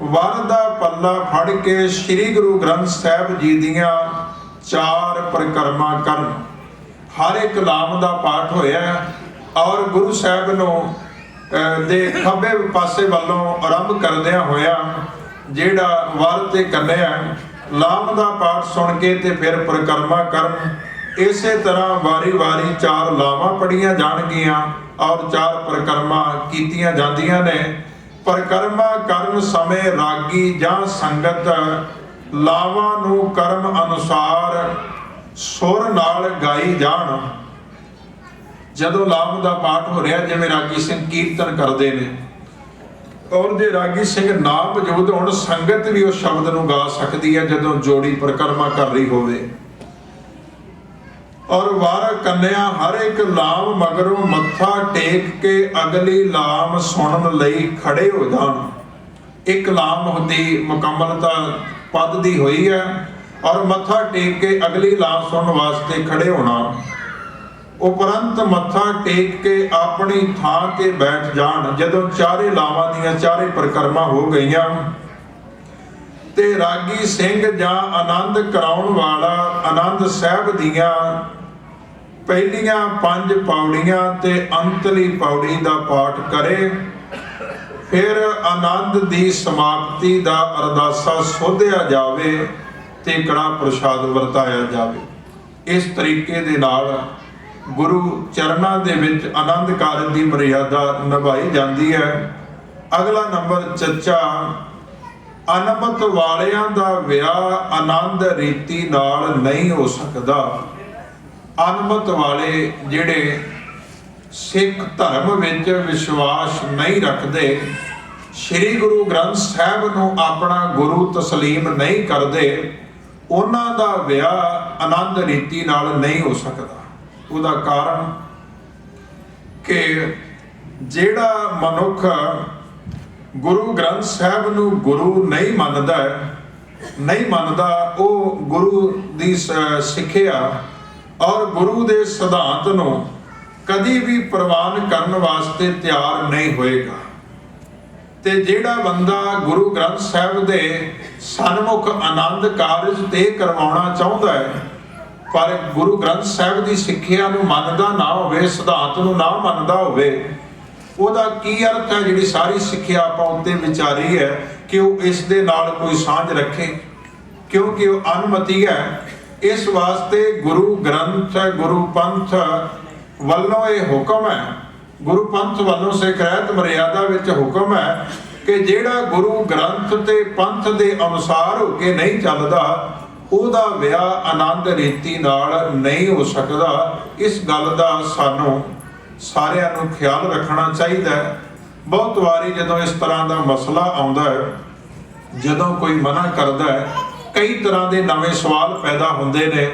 ਵਰ ਦਾ ਪੱਲਾ ਫੜ ਕੇ ਸ੍ਰੀ ਗੁਰੂ ਗ੍ਰੰਥ ਸਾਹਿਬ ਜੀ ਦੀਆਂ 4 ਪਰਿਕਰਮਾ ਕਰਨ। ਹਰ ਇੱਕ ਲਾਮ ਦਾ ਪਾਠ ਹੋਇਆ ਔਰ ਗੁਰੂ ਸਾਹਿਬ ਨੂੰ ਦੇ ਖੱਬੇ ਪਾਸੇ ਵੱਲੋਂ ਆਰੰਭ ਕਰਦਿਆਂ ਹੋਇਆ ਜਿਹੜਾ ਵਰ ਤੇ ਕੰਨਿਆ ਲਾਮ ਦਾ ਪਾਠ ਸੁਣ ਕੇ ਤੇ ਫਿਰ ਪਰਿਕਰਮਾ ਕਰਨ। ਇਸੇ ਤਰ੍ਹਾਂ ਵਾਰੀ-ਵਾਰੀ 4 ਲਾਵਾਂ ਪੜੀਆਂ ਜਾਣਗੀਆਂ ਔਰ 4 ਪਰਿਕਰਮਾ ਕੀਤੀਆਂ ਜਾਂਦੀਆਂ ਨੇ। ਪਰਿਕਰਮਾ ਕਰਨ ਸਮੇਂ ਰਾਗੀ ਜਾਂ ਸੰਗਤ ਲਾਵਾਂ ਨੂੰ ਕਰਮ ਅਨੁਸਾਰ ਸੁਰ ਨਾਲ ਗਾਈ ਜਾਣ। ਜਦੋਂ ਲਾਮ ਦਾ ਪਾਠ ਹੋ ਰਿਹਾ, ਜਿਵੇਂ ਰਾਗੀ ਸਿੰਘ ਕੀਰਤਨ ਕਰਦੇ ਨੇ ਔਰ ਜੇ ਰਾਗੀ ਸਿੰਘ ਨਾ ਮੌਜੂਦ ਹੋਣ, ਸੰਗਤ ਵੀ ਉਸ ਸ਼ਬਦ ਨੂੰ ਗਾ ਸਕਦੀ ਹੈ ਜਦੋਂ ਜੋੜੀ ਪਰਿਕਰਮਾ ਕਰ ਰਹੀ ਹੋਵੇ। ਔਰ ਵਾਰ ਕੰਨਿਆ ਹਰ ਇੱਕ ਲਾਮ ਮਗਰੋਂ ਮੱਥਾ ਟੇਕ ਕੇ ਅਗਲੀ ਲਾਮ ਸੁਣਨ ਲਈ ਖੜੇ ਹੋ ਜਾਣ। ਇੱਕ ਲਾਮ ਦੀ ਮੁਕੰਮਲਤਾ ਪਦ ਦੀ ਹੋਈ ਹੈ ਔਰ ਮੱਥਾ ਟੇਕ ਕੇ ਅਗਲੀ ਲਾਮ ਸੁਣਨ ਵਾਸਤੇ ਖੜੇ ਹੋਣਾ। ਉਪਰੰਤ ਮੱਥਾ ਟੇਕ ਕੇ ਆਪਣੀ ਥਾਂ ਤੇ ਬੈਠ ਜਾਣ। ਜਦੋਂ ਚਾਰੇ ਲਾਵਾਂ ਦੀਆਂ ਚਾਰੇ ਪਰਿਕਰਮਾ ਹੋ ਗਈਆਂ ਤੇ ਰਾਗੀ ਸਿੰਘ ਜਾਂ ਆਨੰਦ ਕਰਾਉਣ ਵਾਲਾ ਆਨੰਦ ਸਾਹਿਬ ਦੀਆਂ ਪਹਿਲੀਆਂ 5 ਪੌੜੀਆਂ ਤੇ ਅੰਤਲੀ ਪੌੜੀ ਦਾ ਪਾਠ ਕਰੇ, ਫਿਰ ਆਨੰਦ ਦੀ ਸਮਾਪਤੀ ਦਾ ਅਰਦਾਸਾ ਸੋਧਿਆ ਜਾਵੇ ਤੇ ਕੜਾ ਪ੍ਰਸ਼ਾਦ ਵਰਤਾਇਆ ਜਾਵੇ। ਇਸ ਤਰੀਕੇ ਦੇ ਨਾਲ ਗੁਰੂ ਚਰਨਾਂ ਦੇ ਵਿੱਚ ਆਨੰਦ ਕਾਰਜ ਦੀ ਮਰਿਆਦਾ ਨਿਭਾਈ ਜਾਂਦੀ ਹੈ। ਅਗਲਾ ਨੰਬਰ ਚੱਚਾ, ਅਨਮਤ ਵਾਲਿਆਂ ਦਾ ਵਿਆਹ ਆਨੰਦ ਰੀਤੀ ਨਾਲ ਨਹੀਂ ਹੋ ਸਕਦਾ। ਅਨਮਤ ਵਾਲੇ ਜਿਹੜੇ ਸਿੱਖ ਧਰਮ ਵਿੱਚ ਵਿਸ਼ਵਾਸ ਨਹੀਂ ਰੱਖਦੇ, ਸ੍ਰੀ ਗੁਰੂ ਗ੍ਰੰਥ ਸਾਹਿਬ ਨੂੰ ਆਪਣਾ ਗੁਰੂ ਤਸਲੀਮ ਨਹੀਂ ਕਰਦੇ, ਉਹਨਾਂ ਦਾ ਵਿਆਹ ਆਨੰਦ ਰੀਤੀ ਨਾਲ ਨਹੀਂ ਹੋ ਸਕਦਾ। ਉਹਦਾ ਕਾਰਨ ਕਿ ਜਿਹੜਾ ਮਨੁੱਖ ਗੁਰੂ ਗ੍ਰੰਥ ਸਾਹਿਬ ਨੂੰ ਗੁਰੂ ਨਹੀਂ ਮੰਨਦਾ, ਉਹ ਗੁਰੂ ਦੀ ਸਿੱਖਿਆ ਔਰ ਗੁਰੂ ਦੇ ਸਿਧਾਂਤ ਨੂੰ ਕਦੀ ਵੀ ਪ੍ਰਵਾਨ ਕਰਨ ਵਾਸਤੇ ਤਿਆਰ ਨਹੀਂ ਹੋਏਗਾ। ਤੇ ਜਿਹੜਾ ਬੰਦਾ ਗੁਰੂ ਗ੍ਰੰਥ ਸਾਹਿਬ ਦੇ ਸਨਮੁਖ ਆਨੰਦ ਕਾਰਜ ਤੇ ਕਰਵਾਉਣਾ ਚਾਹੁੰਦਾ ਹੈ ਪਰ ਗੁਰੂ ਗ੍ਰੰਥ ਸਾਹਿਬ ਦੀ ਸਿੱਖਿਆ ਨੂੰ ਮੰਨਦਾ ਨਾ ਹੋਵੇ, ਸਿਧਾਂਤ ਨੂੰ ਨਾ ਮੰਨਦਾ ਹੋਵੇ, ਉਹਦਾ ਕੀ ਅਰਥ ਹੈ? ਜਿਹੜੀ ਸਾਰੀ ਸਿੱਖਿਆ ਆਪਾਂ ਉੱਤੇ ਵਿਚਾਰੀ ਹੈ ਕਿ ਉਹ ਇਸ ਦੇ ਨਾਲ ਕੋਈ ਸਾਂਝ ਰੱਖੇ, ਕਿਉਂਕਿ ਉਹ ਅਨਮਤੀ ਹੈ। ਇਸ ਵਾਸਤੇ ਗੁਰੂ ਗ੍ਰੰਥ ਗੁਰੂ ਪੰਥ ਵੱਲੋਂ ਇਹ ਹੁਕਮ ਹੈ, ਗੁਰੂ ਪੰਥ ਵੱਲੋਂ ਸਿੱਖ ਰਹਿਤ ਮਰਿਆਦਾ ਵਿੱਚ ਹੁਕਮ ਹੈ ਕਿ ਜਿਹੜਾ ਗੁਰੂ ਗ੍ਰੰਥ ਤੇ ਪੰਥ ਦੇ ਅਨੁਸਾਰ ਹੋ ਕੇ ਨਹੀਂ ਚੱਲਦਾ, ਉਹਦਾ ਵਿਆਹ ਆਨੰਦ ਰੀਤੀ ਨਾਲ ਨਹੀਂ ਹੋ ਸਕਦਾ। ਇਸ ਗੱਲ ਦਾ ਸਾਨੂੰ ਸਾਰਿਆਂ ਨੂੰ ਖਿਆਲ ਰੱਖਣਾ ਚਾਹੀਦਾ ਹੈ। ਬਹੁਤ ਵਾਰੀ ਜਦੋਂ ਇਸ ਤਰ੍ਹਾਂ ਦਾ ਮਸਲਾ ਆਉਂਦਾ ਹੈ, ਜਦੋਂ ਕੋਈ ਮਨਾ ਕਰਦਾ ਹੈ, ਕਈ ਤਰ੍ਹਾਂ ਦੇ ਨਵੇਂ ਸਵਾਲ ਪੈਦਾ ਹੁੰਦੇ ਨੇ,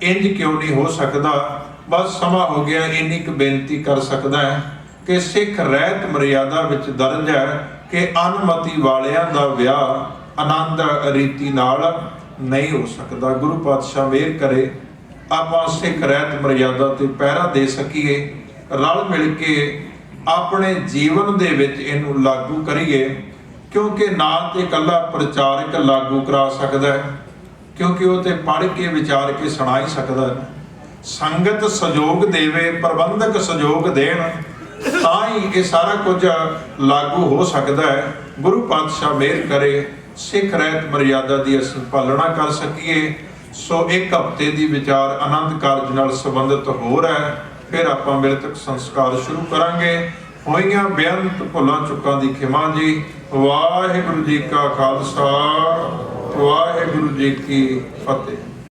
ਇੰਜ ਕਿਉਂ ਨਹੀਂ ਹੋ ਸਕਦਾ? ਬਸ ਸਮਾਂ ਹੋ ਗਿਆ, ਇੰਨੀ ਕੁ ਬੇਨਤੀ ਕਰ ਸਕਦਾ ਹੈ ਕਿ ਸਿੱਖ ਰਹਿਤ ਮਰਿਆਦਾ ਵਿੱਚ ਦਰਜ ਹੈ ਕਿ ਅਨਮਤੀ ਵਾਲਿਆਂ ਦਾ ਵਿਆਹ ਆਨੰਦ ਰੀਤੀ ਨਾਲ ਨਹੀਂ ਹੋ ਸਕਦਾ। ਗੁਰੂ ਪਾਤਸ਼ਾਹ ਮਿਹਰ ਕਰੇ ਆਪਾਂ ਸਿੱਖ ਰਹਿਤ ਮਰਿਆਦਾ ਤੇ ਪਹਿਰਾ ਦੇ ਸਕੀਏ, ਰਲ ਮਿਲ ਕੇ ਆਪਣੇ ਜੀਵਨ ਦੇ ਵਿੱਚ ਇਹਨੂੰ ਲਾਗੂ ਕਰੀਏ, ਕਿਉਂਕਿ ਨਾ ਤੇ ਇਕੱਲਾ ਪ੍ਰਚਾਰਕ ਲਾਗੂ ਕਰਾ ਸਕਦਾ ਹੈ, ਕਿਉਂਕਿ ਉਹ ਤੇ ਪੜ੍ਹ ਕੇ ਵਿਚਾਰ ਕੇ ਸੁਣਾ ਹੀ ਸਕਦਾ ਹੈ। ਸੰਗਤ ਸਹਿਯੋਗ ਦੇਵੇ, ਪ੍ਰਬੰਧਕ ਸਹਿਯੋਗ ਦੇਣ, ਤਾਂ ਹੀ ਇਹ ਸਾਰਾ ਕੁਝ ਲਾਗੂ ਹੋ ਸਕਦਾ ਹੈ। ਗੁਰੂ ਪਾਤਸ਼ਾਹ ਮਿਹਰ ਕਰੇ ਸਿੱਖ ਰਹਿਤ ਮਰਿਆਦਾ ਦੀ ਅਸੀਂ ਪਾਲਣਾ ਕਰ ਸਕੀਏ। ਸੋ ਇੱਕ ਹਫ਼ਤੇ ਦੀ ਵਿਚਾਰ ਆਨੰਦ ਕਾਰਜ ਨਾਲ ਸੰਬੰਧਿਤ ਹੋ ਰਿਹਾ ਹੈ, ਫਿਰ ਆਪਾਂ ਮ੍ਰਿਤਕ ਸੰਸਕਾਰ ਸ਼ੁਰੂ ਕਰਾਂਗੇ। ਹੋਈਆਂ ਬੇਅੰਤ ਭੁੱਲਾਂ ਚੁੱਕਾਂ ਦੀ ਖਿਮਾ ਜੀ। ਵਾਹਿਗੁਰੂ ਜੀ ਕਾ ਖਾਲਸਾ, ਵਾਹਿਗੁਰੂ ਜੀ ਕੀ ਫਤਿਹ।